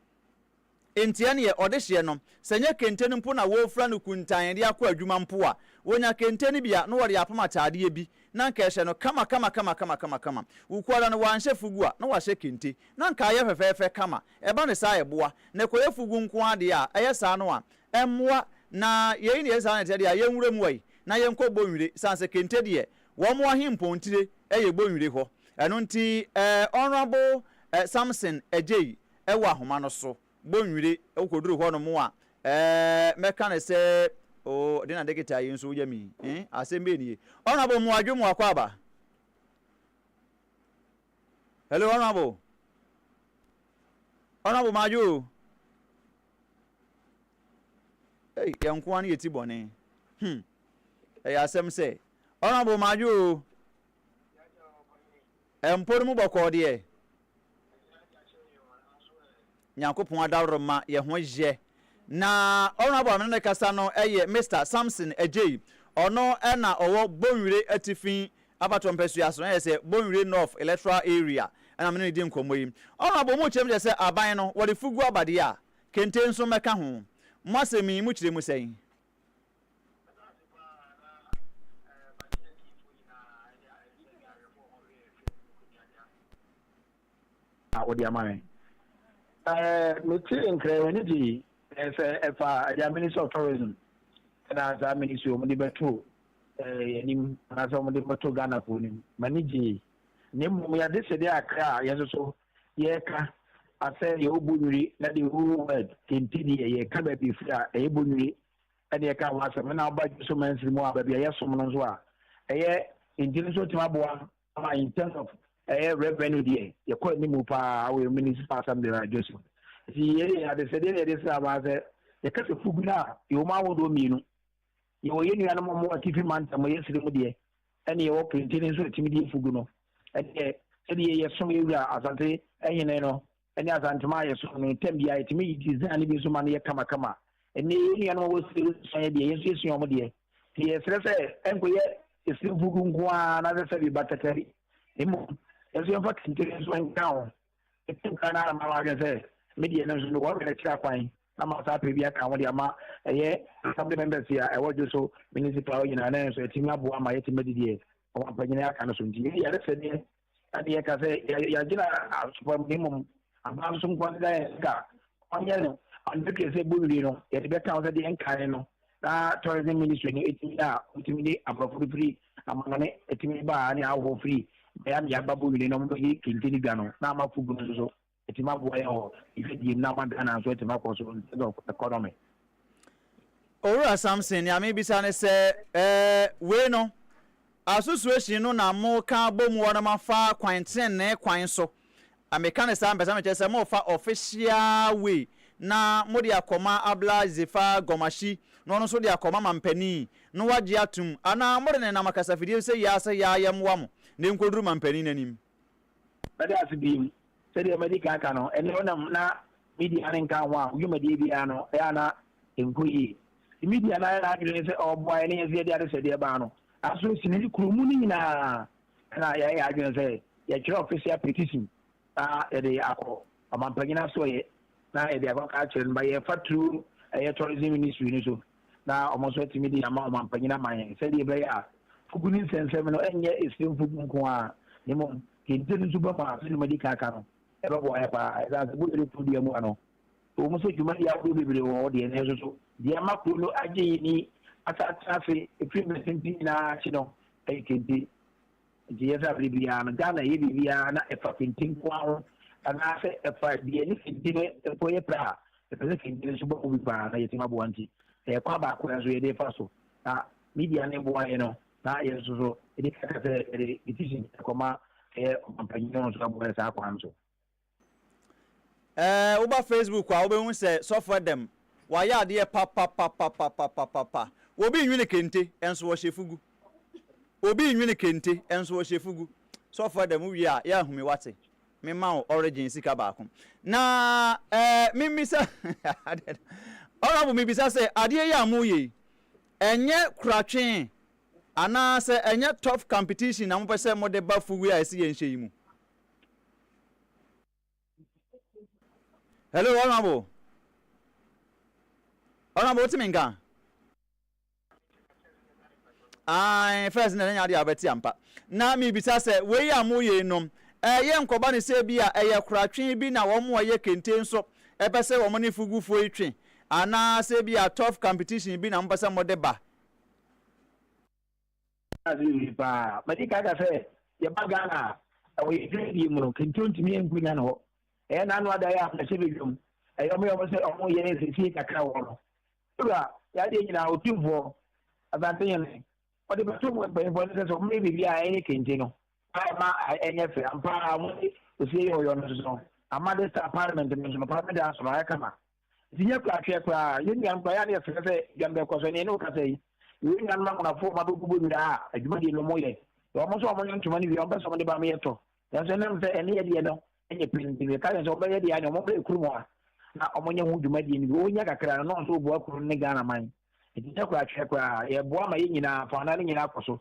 entia ne odehye no senye kente no mpo na wofra no kuntan de akọ adwuma mpo a wonya kente ne bia no wode apama taade bi na nka ehye no kama ukwara no wanhye fugu a na wahye kente na nka aye fefefe kama eba ne sa eboa na koye fugu nko ade a eye sa no a emmoa na yeyi ne esa na tede a yenwure mu ai na yenko bonwire sanse kente de wo mo ahimpontire eye bonwire ho eno nti honorable Samson Ejei ewa homa no so bonwire okoduru ho no mo a meka ne se o de na dekita yi nso yami asembe ni honorable mu adwo mu akwa aba. Hello honorable maju hey yanko an yeti bone asem se honorable maju empor mu boko de Nyankopon adawro ma ye ho je na honorable amene kasa no eye Mr Samson Ejei ono na owo bonwire atifin abato mpesu aso na se bonwire north electoral area na amene di nkomo yi honorable mu chem je se aban no wode fugu abade a kente nso meka ho mwasemi mu kire mu sen wodi amane meeting nkrewe di efa the Minister of Tourism na za ministry of beto yanim na so mo de beto Ghana ko nim maniji ne mo ya de se de akra ya so ye ka ase ye obunuri na the whole word continue ye ka ba bi fra e bonuri ene ye ka wa se na ba so mansiri mo aba bi ye so mo so a ye injini so tima boa in terms of revenue there ye ko ni mu pa we municipal assembly na Joseph si ye ya de se de de sa ba se ye ka se fuguna yo ma wo do minu ye wo ye ni anamo mo atifi manta mo ye sire mu de ene ye wo printini so timi de fugu no ene se de ye so ye wura asante ehine no ene asante ma ye so no tem bia timi design bi so ma ne ye kama ene ye ni anamo wo sire so ye de ye so ye mo de ye sire se enko ye sire fugu nko na se bi batakari emo yeso yon fa kintiri so nkan etu kana ma wa gese media no so wo re tira kwan na ma sa pe bia kan wo dia ma eye assembly members ya e wo so municipal yina na so etimi abo ama yeti medidie o apanyina aka no so nti ya re se de ade ya ka se ya gina super minimum aba so nkwan da ga onye no ande ke se buri no ya be kan so de enkan no na tourism ministry ni etimi da etimi de abrofo free amane etimi ba ni awo free ya babu ni no mbi kintini gano na mafugu no so etima bo ya ho ife di na mandana so etima ko so economy Ora Samson ya me bisa ne se we no association no na mo ka bom wo na mafa kwan tren ne kwan so ameka ne saa mpesa me kyerɛ sɛ mo fa official way na mo de akɔma abla zefa gomashi no no so de akɔma mampani no wagye atum ana mo de ne na makasafidie sɛ ya sɛ ya yɛmwa mo ne nkoduru mampani nanim bɛde ase bi sɛ de medical ka no ɛne onam na media ne nka ho a dwumadie bia no ɛyɛ na nkoyi media na na adwene sɛ ɔboa ne yɛ de ade sɛ de ba no aso sinani kuromu ni nyinaa na yɛ adwene sɛ yɛkyerɛ official petition na yɛde akɔ ɔmampanyina so yɛ na yɛde akɔ ka kyerɛ no ba yɛfa through ɛyɛ tourism ministry ni so na ɔmo nso atumi de ama ɔmampanyina ma yɛn sɛdeɛ ɛbɛyɛ a fugu ne nsɛnsɛm no ɛnyɛ ɛsɛm fugu nko a ne mmom kente no nso bɛfa sɛ nomadi kaka no ɛbɛbɔ ɛ paa ɛsɛ sɛ bɔdere to deɛ mu ano ɔmo sɛ dwuma deɛ ahodoɔ bebree wɔ hɔ deɛ ne nso so deɛ ama kuro no agye yi ni atatra ase ɛfiri mmɛsɛnti nyinaa akyi no ɛyɛ kente nti yɛ sɛ abere biara no ghana yɛ biribiara na ɛfa kente nko ho anaasɛ ɛfa deɛ ne kente no ɛpɔ yɛ pɛ a ɛpɛ sɛ kente no nso bɔkɔ bi paa na yɛtumi aboa nti ɛyɛ kwa baako yɛ nso yɛde fa so na media ne boa yɛ no na yɛ nso so ɛde kaka sɛ ɛde petition ɛkɔma ɛyɛ ɔmpanyin no nso aboa yɛ saa kwan so woba Facebook a wobɛhu sɛ sɔfo dem wayɛ adeɛ pa obi nwene kente enso wo hyefugu obi nwene kente enso wo hyefugu sɔfo dem wie a yɛ ahumi wate me ma wo origin sika baako na mimisa ɔrabo mibisa sɛ adeɛ yɛ amoye enye kuratwe ana sɛ enye tough competition na mo pɛ sɛ mo de ba fugu a esi yɛ nhye yi mu. Hello, Honorable. Honorable, what's in Ghana? First, na nyadi abeti ampa. Na mi bisa se we ya mo ye nom. Ye nkoba ne se bia eye kuratwe bi na wo mo ye kente nso. Epe se wo mo ne fugufo etwe. Ana se bia tough competition bi na mo pese mo de ba. Azi ba, madika ka se ye ba Ghana. We di mu kente ntimi enkunya no. Na anu ada ya na sebe dwom omo se omo ye ne sisi kakra wo no ura ya de nyina otumfo abante yen o de beto mo be bo ne se so me bibia enye kente no ma enye fe ampa mo o se yo yo no so amade sta parliament me so parliament da so ya kama dinya kwa twa kwa yen yan kwa ya ne fe se gambe ko so ne no ka sei yen yan ma na fo ma do gugu mi da adwuma de no mo ye o mo so omo ntuma ni bi o be so mo de ba me yeto ya so ne mfe ene ye de no enye pindi ka so be ye de ya no mo be kuru mo na omonye hu dwuma de ni onya kakra no so bo akuru ne Ghana man enti takwa twekwa ye bo ama ye nyina fa na ne nyina akoso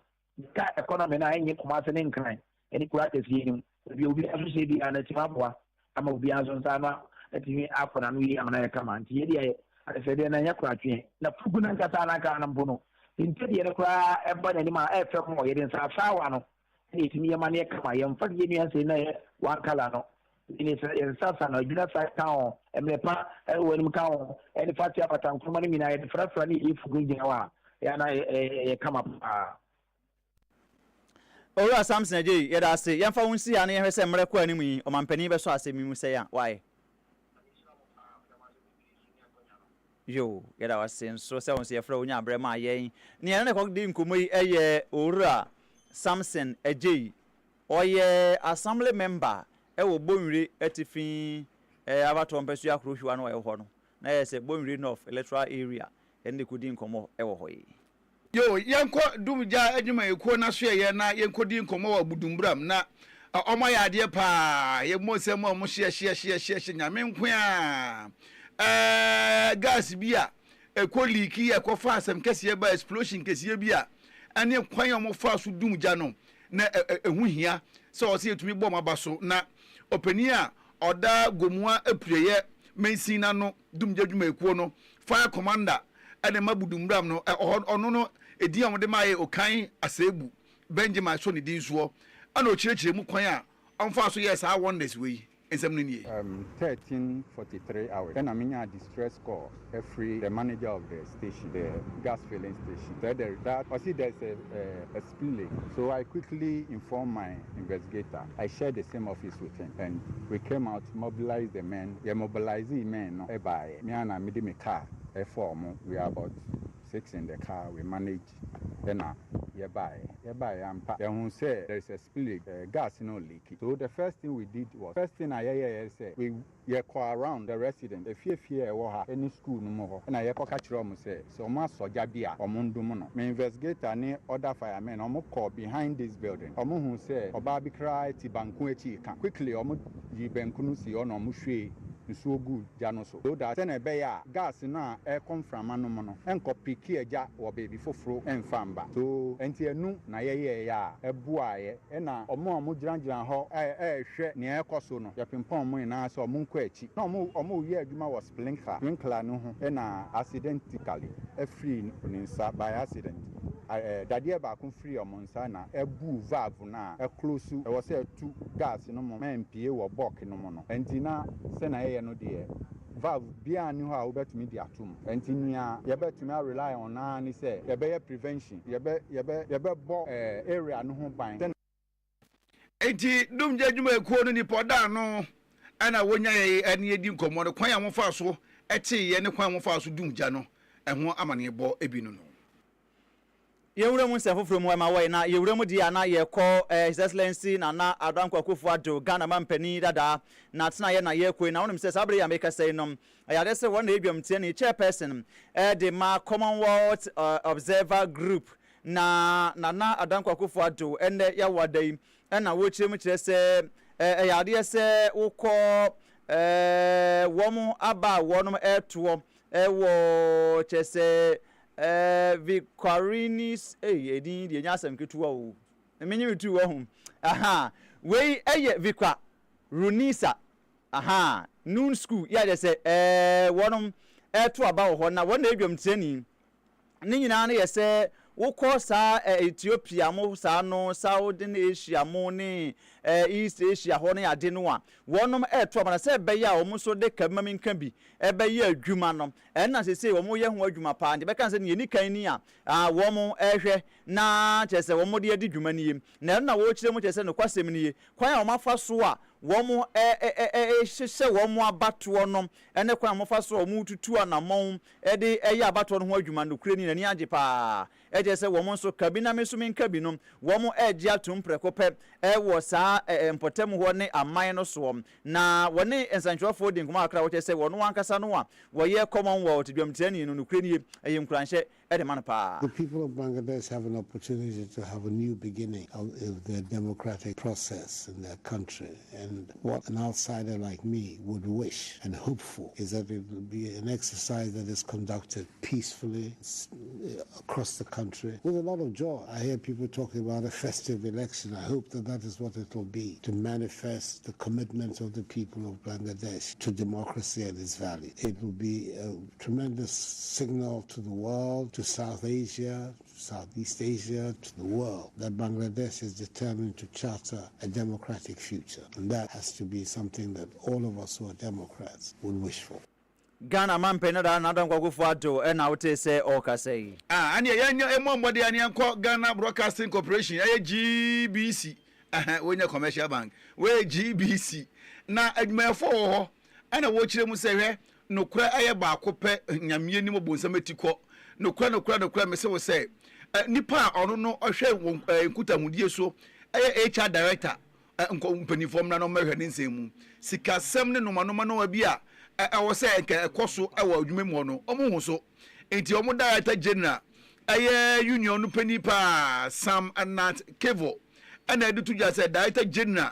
ka economy na enye kuma se ne nkran eni kura tesie ni bi obi aso se bi ana tima boa ama obi aso nsa na etimi afona no yi amana ye kama enti ye de ade se de na nya kura twe na fugu na nkata na ka na mbono enti de ye kura eba na ni ma e fe mo ye de nsa afawa no etimi ye ma ne kama ye mfa ye nua se na ye wan kala no ini sasa na juna sa town emlepa wenu town eni fati apata nkruma ni mina ye frafra ni ifugu ginawa ya na ye kama Owura Samson Ajay ye da se yemfa wonsi ya na ye hwese mre kwa animu yi omampani be so asemi mu se ya why yo ye da wase nso se wonsi ye fra onya abre ma ye ni ye na ko di nkomo yi eye Owura Samson Ajay oye assembly member ewo bonwire atifi abato mpesu akrohwa no ewo no na yese bonwire north electoral area ende kudi nkomo ewo hoyi yo yenko dumja adwuma ekuo na so ye na yenko di nkomo wa budumbram na omo ya ade pa ye mosem o mo hye nyame nko a gas bia ekoliki ye kofa asem kese ba explosion kese bia ane kwan o mo fa so dumja no na ehu hia so o se etumi bom abaso na opani a oda gomua aprieye mensina no dumja dwuma ekuo no fire commander ene mabudumbram no ono no edi amode maye okan asebu Benjamin so ne din so ana okirekire mu kwan a onfa so yes I want this way ensem no nie 13:43 hours then I'm in a distress call every the manager of the station, the gas filling station, said that I see there's a spilling. So I quickly informed my investigator. I shared the same office with him, and we came out, mobilized the men. We mobilized the men. By me and I made me car. We are about 6 in the car. We manage. Then you buy and then say there is a spill, gas no leaking. So the first thing we did was say we call around the resident. If any school no more, and I catch room say so much sojabia or mundumono. Me investigate any other firemen call behind this building. Who say Obabi cry Tibankuechi can quickly Yibenkunusi on Mushwe. So good, Janoso. So that then a bear gas na air come from Manomono and copy Kia or baby for fro and famba. So, and here no, na a boy, and a more mujran ho, share near Cosono, Yapin Pom in us or Munquechi. No more or more year, Juma was Winkler no, and accidentally a free by accident. Dadia Bakun free or Monsana, a boo valve na a close to I was said 2 gas no more man PA or balk no mono. And Tina Sena no dear. Valve Bia knew how bet me the atom. And Tina, you bet me rely on Nani say, you better prevention, you better ball area no home buying. Enti dum jadwuma ekuo no ni poda no ana wonya ani edi nkomo no kwan a mofa so eti ye ne kwan mofa so dum ja no eho amane bo ebinu no yewure mu nsefo from ma way na yewure mu dia na ye call his excellency na Adanko Akufo-Addo Ghana mampani dada na tena ye na ye koi na wonim say sabre ya make say no ayade say one edwam tie ni chairperson the ma Commonwealth Observer Group na Adanko Akufo-Addo ende ya wadai na wo chire mu chire say ayade say wo call wo aba wonom eto wo chese Vicorinis edin de nyasem ketuwa o menye metuwa ho aha we Vicwa Runisa aha noon school ya de say wonom eto aba ho na wona edwam training ni nyina na ye say wokọ sa Ethiopia mo sa no Southern Asia mo ni East Asia ho na ade no a wonom eto aba na say be ya o mo so de kamam nka bi ebe ya adwuma no na sese wo mo ye ho adwuma pa nde be kan se ne ni kan ni a wo mo ehwe na chese wo mo de adi dwuma ni yem na wo kire mo chese no kwasem ni ye kwan a wo mafa so a wo mo hyehyɛ wo mo abato no ene kwan mo fa so wo mo tutu anamon de eya abato no ho adwuma no kure ni na ni age pa eje se wo mo so kabina me so men kabino wo mo eje atum prekope wo saa empotem ho ne aman no so na wo ne ensanchwafo de nkoma akra wo chese wo no ankasa no a wo ye Commonwealth dwamtiani no kure ni eye nkranhye e de man pa. The people of Bangladesh have an opportunity to have a new beginning of their democratic process in their country. And what an outsider like me would wish and hope for is that it will be an exercise that is conducted peacefully across the country with a lot of joy. I hear people talking about a festive election. I hope that that is what it will be, to manifest the commitment of the people of Bangladesh to democracy and its value. It will be a tremendous signal to the world, to South Asia, Southeast Asia, to the world, that Bangladesh is determined to charter a democratic future. And that has to be something that all of us who are Democrats would wish for. Ghana mampene da na Adanko Akufo-Addo na wote say o ka say ani yanya emomode ani anko Ghana Broadcasting Corporation GBC wonya commercial bank we GBC na adwumafo ho ana wo kire mu se hwe nokura aye ba akopɛ nyamie ni mo bonsam etiko nokura me se wo se nipa ono no ohwe nkutamudie so HR director mpanifom na no mehwe ne nsemu sika sem ne nomanoma no wa bi a wo se ekoso awa adwuma mu no omo hu so enti omo director general union no pani pa Sam Anat Kevo ana editu ja se director general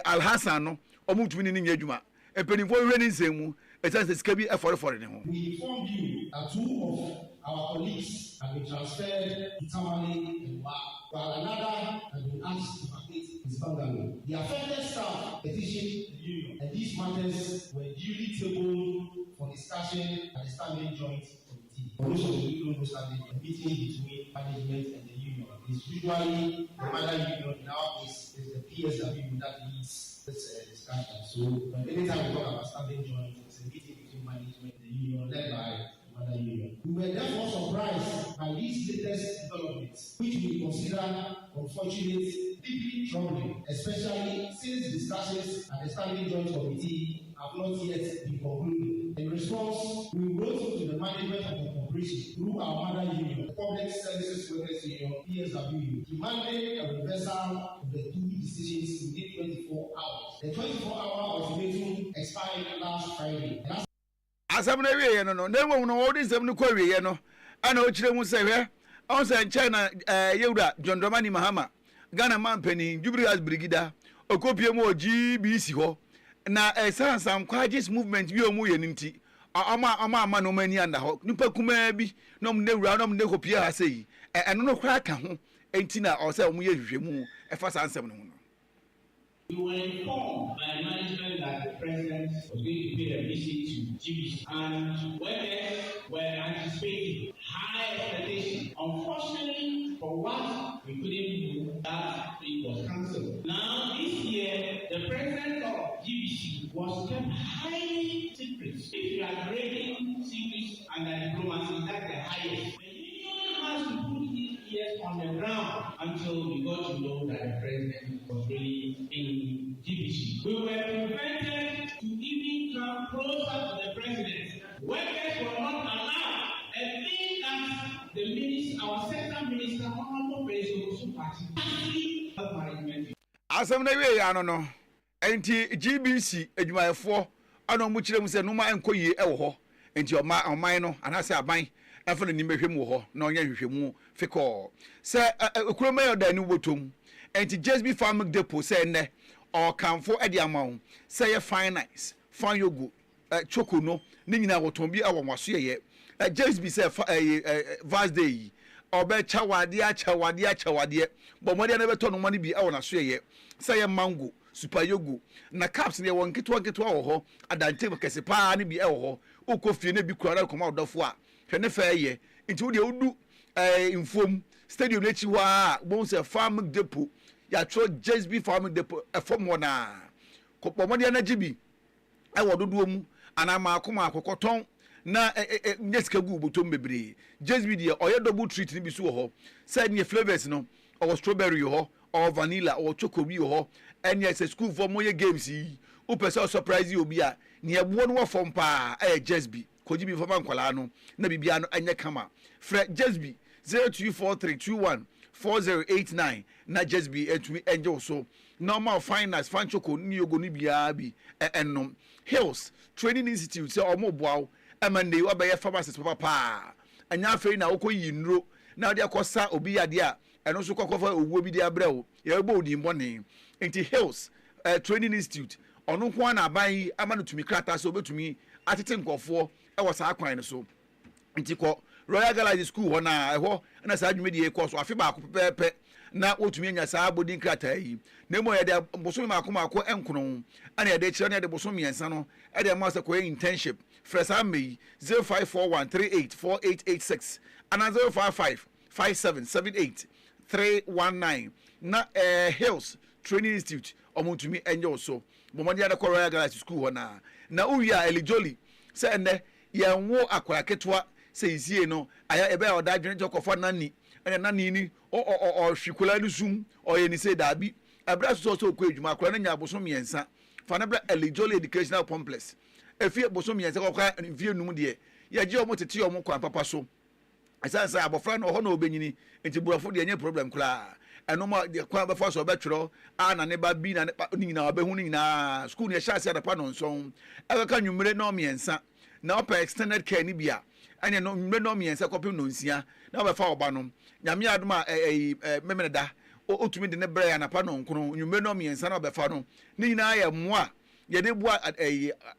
Al Hassan no omo tumi ni nyadwuma mpanifo hwe ne nsemu etase sika bi for ne ho. We informed you that 2 of our colleagues have been transferred internally in work, while another has been asked to vacate his bungalow. The affected staff petitioned the union, and these matters were duly tabled for discussion at the standing joint committee. For those of you who don't understand, the meeting between management and the union is usually the mother union. In our case, is the PSW that leads this discussion. So, anytime we talk about standing joint, it's a meeting between management and the union led by the union. We were therefore surprised by these latest developments, which we consider unfortunate, deeply troubling, especially since discussions at the standing joint committee have not yet been concluded. In response, we wrote to the management of the corporation through our mother union, the Public Services Workers Union, PSW, demanding a reversal of the 2 decisions within 24 hours. The 24-hour ultimatum expired last Friday. Asam na wie no no na mo no odi sam no kwa wie no ana o kire mu se hwe on se China yewura John Dramani Mahama Ghana man pani Jubilee Brigida okopie mu GBC ho na sansam quages movement bi o mu ye nti ama no mani anda ho nipa kuma bi no mu nawura no mu ne kopie ha sei eno no kra ka ho enti na o se o mu ye hwehwemu fa sansam no no. We were informed by management that the president was going to pay a visit to GBC, and workers were anticipating high expectations. Unfortunately, for what we couldn't do, that it was cancelled. Now, this year, the president of GBC was kept highly secret. If you are grading secrets under diplomacy, that's the highest. The union has to put his ears on the ground until we got to know that the president was really in GBC. We were prevented to even come closer to the president. Workers were not allowed. A thing that the minister, our sector minister, Honorable President, party management. Asam na wie ya no no. Enti GBC adwumayefo ana mu kire mu se no ma enkoyie e wo ho. Enti oman no anase aban afa no nimehwem wo ho na onya hwehwemu fiko. Se ekuroma yoda ni wotom. Enti JSB Farming Depot se ne or kanfo e de amawo se ye finance fan yogo choco no ni nyina woton bi awonwaso ye JSB se vast day obe chawade achawade bo mode na beto no mani bi awona so ye se ye mango super yogo na caps ne won ketwa wo ho adante kese pa ne bi e wo ho ukofie ne bi kura koma odofo a hwe ne fa ye nti wo de odu infom stadium ne chi wa bon se Farming Depot ya tro JSB Farming Depot efom wona kopomode na gibi e wododo mu ana ma akoma akokoton na nyeska gu botom bebre JSB de oye double treat ni bi so ho said ne flavors no or strawberry ho or vanilla or chocolate ho enya se school for moye games yi o pese surprise yi obi a ne ebo no fom pa JSB koji bi foma nkwala no na bibia no anya kama fre JSB 0243214089 na JSB etumi enje so normal finance fan choco ni yogo ni bia bi ennom Hills Training Institute say omo boaw emande obeye pharmacist papa anya afei na okoyi nro na de akosa obi yade a eno so kokofa owuo bi de abrɛwo ye bo odi mbone enti Hills Training Institute ono nko na aban ama no tumi krata so obetumi atete nkofo e wo sa akwan so enti ko Royal Galaxy School ho na eho na sa adwuma die ko so afi ba ko pepepe na wotumi anya sa abodi nkrata yi na mo ye de bosomi maako enkono ana ye de kire na ye de bosomi ensa no e de ma sa ko internship fresa me 0541384886 ana 0555778319 na Hills Training Institute omutumi enye so bomodi ya de Royal Galaxy School ho na uwia elijoli se ne ye nwo akwara ketwa se isie no aya ebe oda adwene jokofo nani ene nani ni o hwikula ni sum o ye ni se dabi abra so ko edwuma akora na nya boso miensa fa na bra Elijoli Educational Complex efie boso miensa ko kwa vie num de ye je o motete o mo kwa papa so asansa abofra no ho na obenyini enti burafo de enye problem kula eno ma de kwa ba fa so betwero ana ne ba bi na ni nyina obehu ni nyina school ne sha ase adapa no nson ebe ka nwumre no miensa na opa extended care ni bia anya no nwumre no miensa kopim no nsia na oba fa oba no nyame adoma memeneda otumi de ne bra ya napa no nkono nwumre no miensa na oba fa no ni nyina ya moa ye de bua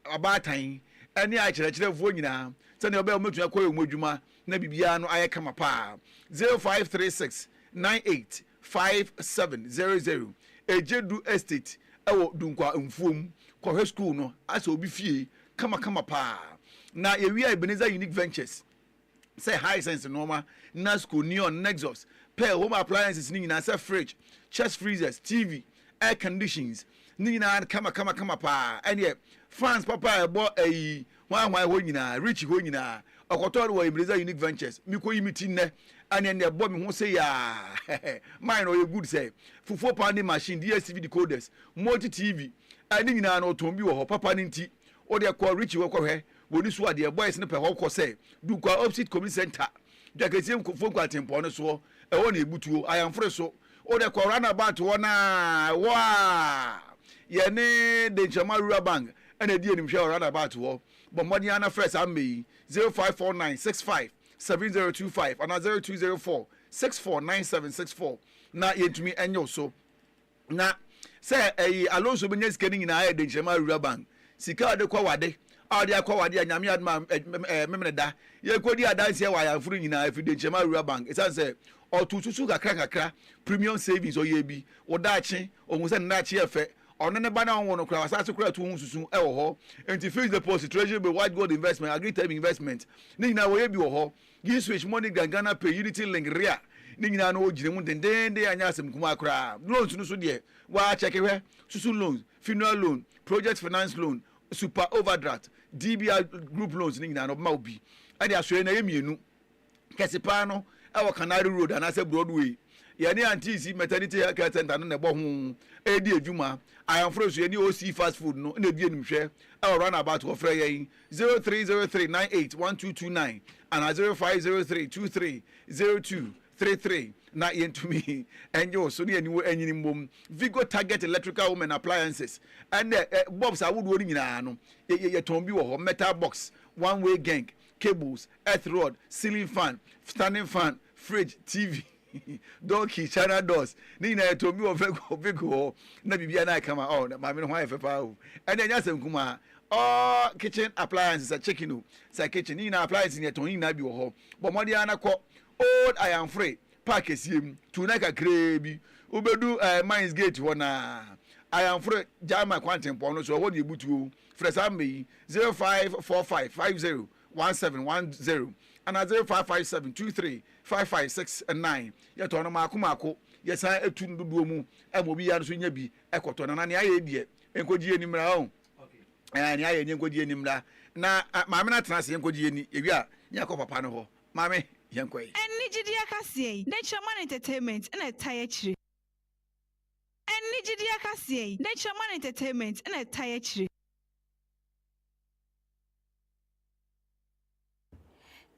abatan ani a kyerɛkyerɛfoɔ nyinaa sɛnea ɔbɛyɛ ɔmɛtumi akɔ ɛmu adwuma na bibia no ayɛ kama paa 0536985700 Ejedu Estate ɛwɔ Dunkwa Mfuom kɔhwɛ school no asɛ obi fie kama paa na yɛwia Ebenezer Unique Ventures sɛ high sense normal Nasco Neon Nexus Pearl home appliances ni nyinaa sɛ fridge chest freezers TV air conditions ni nyinaa kama paa ɛneɛ fans papa ɛbɔ ayi hwan ho nyinaa rich ho nyinaa ɔkɔtɔ wɔ Ebenezer Unique Ventures miko yi miti nnɛ ane ne ɛbɔ me ho sɛ ya mine ɔyɛ good sɛ fufuo pounding machine DSTV decoders multi TV ani nyinaa no ɔtɔn bi wɔ hɔ papa ne nti ɔde kɔ rich wɔ kɔhwɛ woni so ade boys ne pe ho ko say du kwa opposite community center jakasiem phone kwa tempo no so e wo na ebutuo ayamfre so o de ko run about wo na wa ye ne de Chama Rural Bank ena die nim hwe run about wo but money ana fresh am 0549657025 and 0204649764 na yentumi enyo so na say Alonso be nyesika ni nyina de Chama Rural Bank sika de kwa wade ade akwa wade anyame adma memeda ye kodi adanse wa yamfuru nyina afide Chama Rural Bank it say otututu kakra premium savings oye bi wodachi ohun se nnachi efe ono ne bana won no kra wasase kra tu hun susu e wo ho enti fixed deposit treasury be white gold investment agri term investment ni nyina wo ye bi wo ho gi switch money Ghana pay unity link ria ni nyina no ogire mu dendende anya asem kuma kra loans no so de wa check we susu loans funeral loan project finance loan super overdraft DBR group loans ni nyina no ma obi ade asoe na ye mienu kesipa no our Canary Road and I said Broadway. Yani anti maternity care center no nebo ho edi adwuma. I am friends any OC fast food no na bi anim hwe. Our run about to offer yen 0303981229 and 0503230233 na yen to me enyo so ne aniwo anyini mbom Vigo Target Electrical Home and Appliances and box I would woni nyina no ye tombi wo ho metal box one way gang cables earth rod ceiling fan standing fan fridge TV donkey china doors ni na to mi Vigo na bibia na kama oh ma me no hwan fefa o and enya sem kuma oh kitchen appliances a chicken o say kitchen ni na appliances ni to ni na bi wo ho but mo dia na ko old I am free park esiem to na kakra bi ubedu Mines Gate wona I am free jama quantum no so wo de butuo fresh am 0545501710 and 0557235569 ye to no mako ye san etu nduduo mu amobi ya so nya bi ekoto na ne aye die enkoji enimra o okay ne aye enkoji enimra na maame na tena se enkoji eni ewi a nya ko papa no ho maame yenkoi eni gidi akasie Nature Man Entertainment na taye chire eni gidi akasie Nature Man Entertainment na taye chire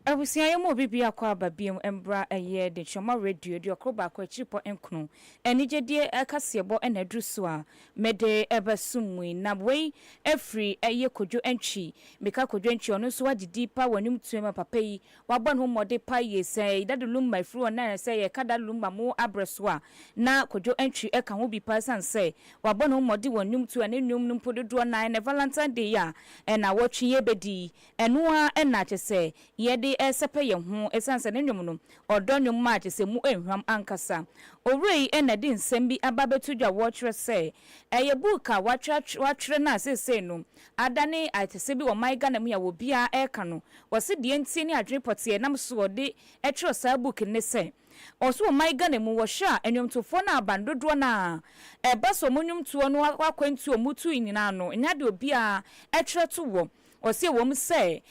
abusia yemo bibi akwa babiem embra eye de Chama radio de okroba akwa chipo enkunu enigedie akasebo enadruso a mede ebasumui na wei efri eye kojo entwi meka kojo entwi ono so wagidi pa wanim tuema papa yi wabon ho mode pa ye sei dadulum my fru na sei ye kadalum ma mo abreso a na kojo entwi eka ho bi pa san sei wabon ho mode wanim tu na nnum num pododo na na Valentine Day ya na wotwe ye bedi eno a na chese ye de esepe ye ho esanse ne nwom no odonwom ma chese mu enhwam ankasa owrei na di nsem bi ababetu dwa watchre se eye buka watchre na sese no adane atese bi wo maiga na mu ya wo bia eka no wose de ntie ni adreport ye nam so ode etro sa book ne se oso wo maiga na mu wo hwa enwomtofo na abandodo na ebaso munwomtuo no akwantu omutu nyina no nya de obi a etro to wo osie wom se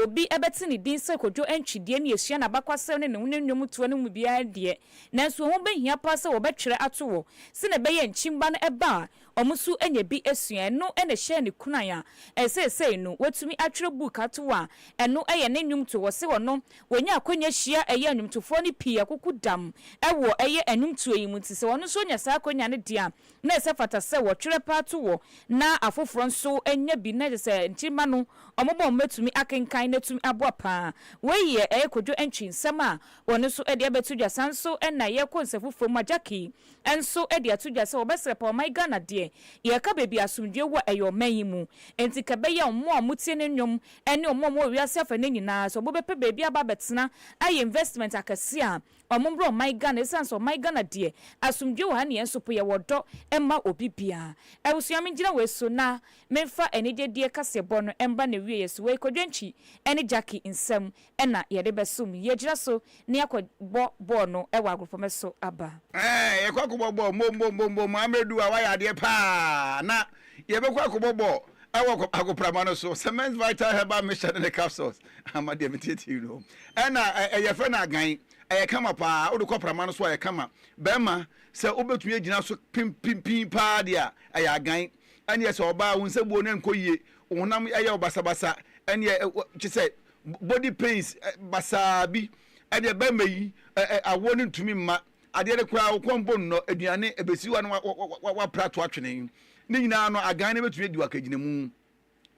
obi ebeti ni din se kojo entwidie ne yesua na bakwase ne nnwom tuo ne mu bia de nanso ho behia pa se wo betwere ato wo se ne beye nchimba no eba omusu enye bi esua no ene hye ne kunan a sei no watumi atwere book ato a eno eye ne nnwom to wo se wo no wonya akonya hia eye nnwomtofo ne pia kokudam ewo eye nnwom tuo yi mu ti se wo no so nya sa akonya ne dia na ese fata se wo twere pa ato wo na afoforo nso enya bi na se nchimba no omobo metumi akenkan na tumi abopa weye kojo entwi nsem a woni so ede abetu dwa sanso na ye konsefufo majaki enso ede atudwa se obesrepa my Ghana de ye ka bebi asumdwe wo eyo mayimu enti ka be ye ommo mutie ne nnwom ene ommo mo wiase afa ne nyina so bobepe bebi aba betena aye investment akase a omombro my Ghana esanso my Ghana de asumdwe wo ha ne enso po ye wodo emma obibia ebusuami ngina we so na memfa enede de kasebo no emba ne wie yeso we kodwanchi ene jackie nsem ena ye de besum ye gira so ne akobọ bọ no e wa agrofo so aba ye kwa akobọ mo Mamedu a wa ya de pa na ye be kwa akobọ awo akoprama no so cement vital herbal mixture ne capsules amade metete you know ena ye fe na gan eye kama pa wo de koprama no so eye kama bema se obetumi agina so pim pa dia eye agan ene ye se oba won se buo na nkoyie wonam eye obasabasa and yeah, she said body pains basabi and the bemei I wanted to me ma I did a crowd compound no aduane ebesi wa wa prato atwene ni nyina no agan na betumi adu akagine mu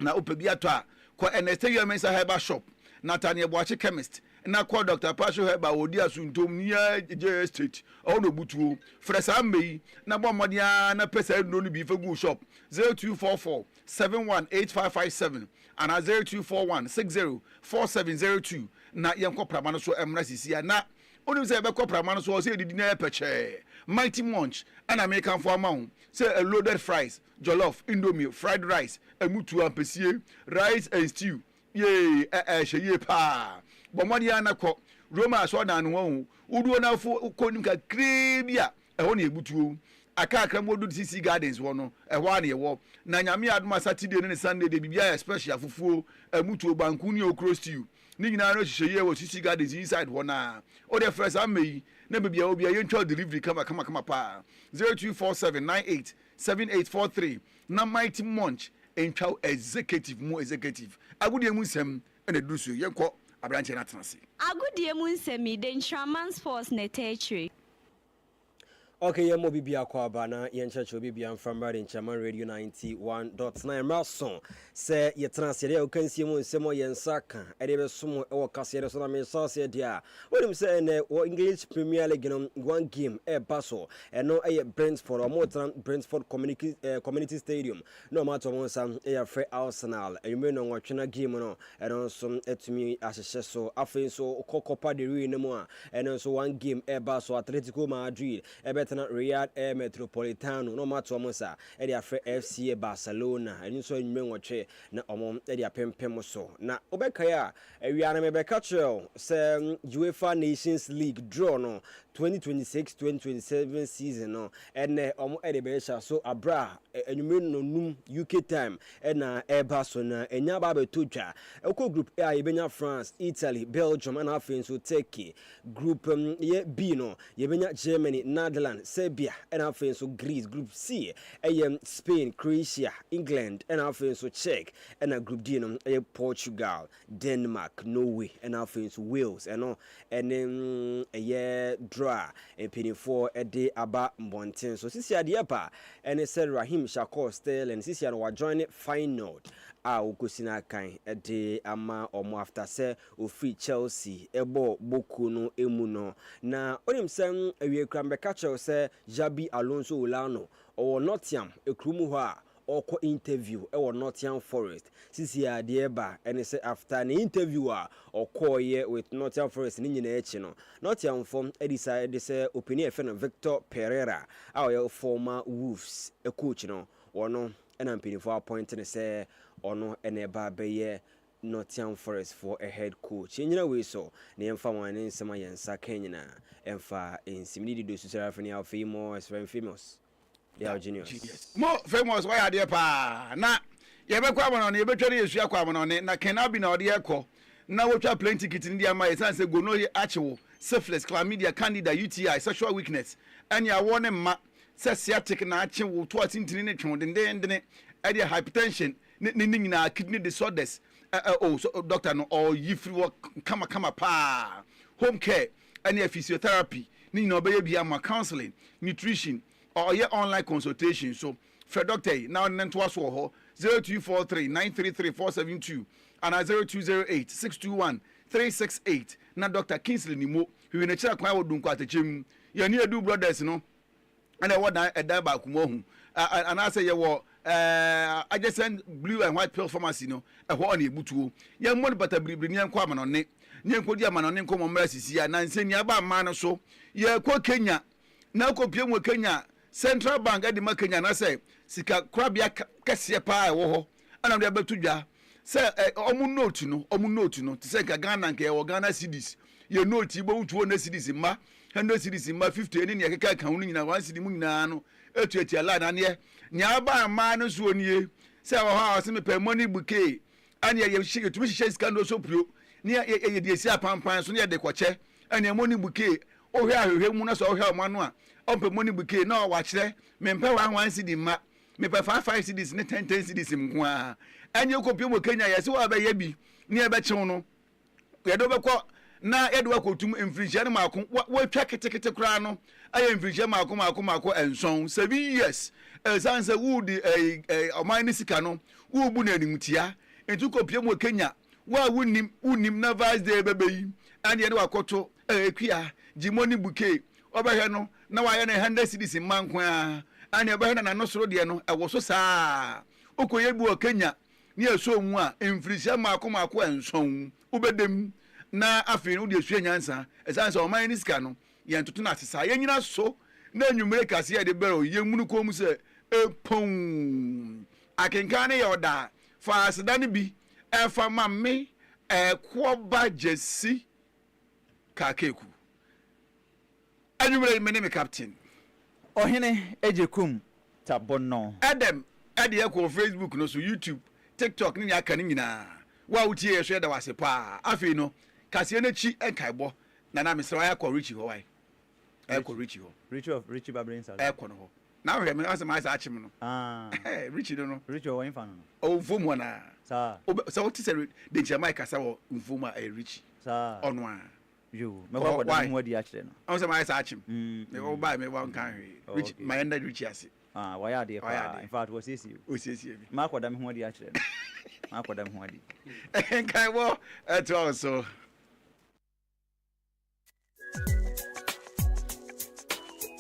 na opebi ato a ko enestay mensa herbal shop Natania Boache chemist na call Dr. Pasho Heba odi asuntom nia J Estate o no butuo fresa mei na bomodia na pesa no no bi fagu shop 0244 718557 and 0241 604702 na yenko prama no so emra sisia na onu se be ko prama no so se didi na peche mighty munch and American for amount say a loaded fries jollof indomie fried rice emutu ampesie rice and stew ye sheye pa bomodi anako Roma so na no hu uduo na fo konim ka krebia ho na ebutuo aka akra modu CC Gardens wo no ho ana ewo na nyame adoma Saturday ne Sunday de bibia special fufuo emutuo banku ni okro stew ni nyina no sheye wo CC Gardens inside wo na o de first amei na bibia obi ye ntwa delivery kama pa 0247987843 na mighty munch ntwa executive agudie mu nsem ene dusu yenko abranche na transi agudie mu nsem de Ntraman's force na territory. Okay, yeah, mo bibia kwa abana yenchacho bibia from Radio Ntraman Radio 91.9 Mason say ye transi de okansie mu nsem yensaka ede be somo e wakase de so na me so se dia wonim say ne English Premier League no one game e baso e no e Brentford or more Brentford Community Stadium no matter mo sam e free Arsenal e me no nwatwena game no e no so etumi ahyehyɛ so afen so kokopa de ri ne mu a e no so one game e baso Atletico Madrid e Riyadh Air Metropolitano no matter mosa e dia frɛ FC Barcelona eni so enwe nwotwe na omom e dia pempem so na obeka ya ewiana me beka kyerɛ sɛ UEFA Nations League draw no 2026-2027 season no ene omo e de be sha so abra enwume no num UK time na eba so na enya ba beto twa eko group A yebenya France, Italy, Belgium and afin so Turkey. Group ye B no yebenya Germany, Netherlands, Serbia and afin so Greece. Group C Spain, Croatia, England and afin so Czech and a group D no Portugal, Denmark, Norway and afin so Wales and no and then draw a penny for a day about Monten. So sisi adiapa and it said Raheem Shakor still and sisi wa join it final. Ukosina kan de ama omo after say ofi Chelsea ebo boku no emu no na onim sem awie krambe catcher say Jabi Alonso Olano or Nottingham ekrumu ho a oko interview e Nottingham Forest sisi ade ba and say after an interview oko ye with Nottingham Forest ni nyina echi no Nottingham form decide say opinion fe no Victor Pereira our former Wolves a coach no ono and I'm pinning for appointing say ono eneba beye Nottingham Forest for a head coach. In your way so, the one in some yensa Kenya, emfa in simility do Serafini of famous, very famous. They are genius. More famous, why are they pa? Na, you ever come on the eventually is your come on it, na cannot be no the echo. Now, what you are playing ticket in India, my son said, go no actual syphilis, chlamydia, candida, UTI, sexual weakness, and you are one ma says sciatic and actual towards internet, and then hypertension. Na kidney disorders so doctor no or if you kama pa home care and physiotherapy ni no be bia ma counseling nutrition or your online consultation so for doctor now nento aso ho 0243933472 and 0208621368 na Dr. Kingsley Nimo we na chira kwan wodun kwa atachem ye ni edu brothers no and what da ba kumo hu and I say ye wo I just send blue and white pill pharmacy no e ho na ebutuo ye mo bata bribri ne enko amanone ne enko di amanone nko mo mrasisi ya na nseni aba ma no so ye ko Kenya na ko pie mo Kenya Central Bank adi ma Kenya na say sika krabia kese pa e wo ho ana de betudwa say omu note no to say Ghana nke e Ghana cedis ye note ibo utuo na cedis ma 100 cedis ma 50 eni ne keka kan unu nyina 1 cedi mu nyina no etu ala na ne nya ba ma no so nie say wo ha se me pe money bouquet ani ye shige tumi shige sika no so prio ne ye de esi apampan so ne ye de kwache ani money bouquet o hwe ahwe mu na so o hwe ma no a o pe money bouquet na o wa kire me mpe wa 1 cedi ma me pa 5 cities ne 10 cities mko a anye kopie mo Kenya yesi wa ba ye bi ne e be chew no ye do be ko na ye do akotum mfirihyia ne maako wa twa ketekete kura no aye mfirihyia maako enson 7 years sanse wood oman ni sika no wo bu na animtia entu kopie mo Kenya wa wunim na vice day bebe yi ane ye do akoto ekua jimoni buke obehwe no na wa ye na 100 cities manko a ane obehwe na no soro de no ewo so saa okoye bu o Kenya ni eso mu a mfirihyia maako enson ubedem na afin udi esue nyansa esanse oman ni sika no ye ntoto na asesa ye nyina so na enwumere kase ye de bero ye munu kom se epon akenkan ne ye oda fa aseda ne bi efa mamme kwoba jesi kakeku enwumere me ne me captain ohene ejekum tabonno adam ade ye ko Facebook no so YouTube TikTok ni aka ni nyina wa utie ye so da wase pa afi no kase na chi enkaibɔ na mesra ya ko Richie ho wai ko Richie ho Richie Babrin sal ko no ho na hwe me asema asa achim no Richie no Richie wo infan no o mfom wana sa so what is the Jamaica kasa wo mfom a Richie sa ono a yo me kwa da mu adi akire no asema asa achim me wo ba me wa nkan hwe Richie my under Richie ase wa ya de pa in fact wo sesi bi ma kwa da me ho adi akire no ma kwa da me ho adi enkai wo eto so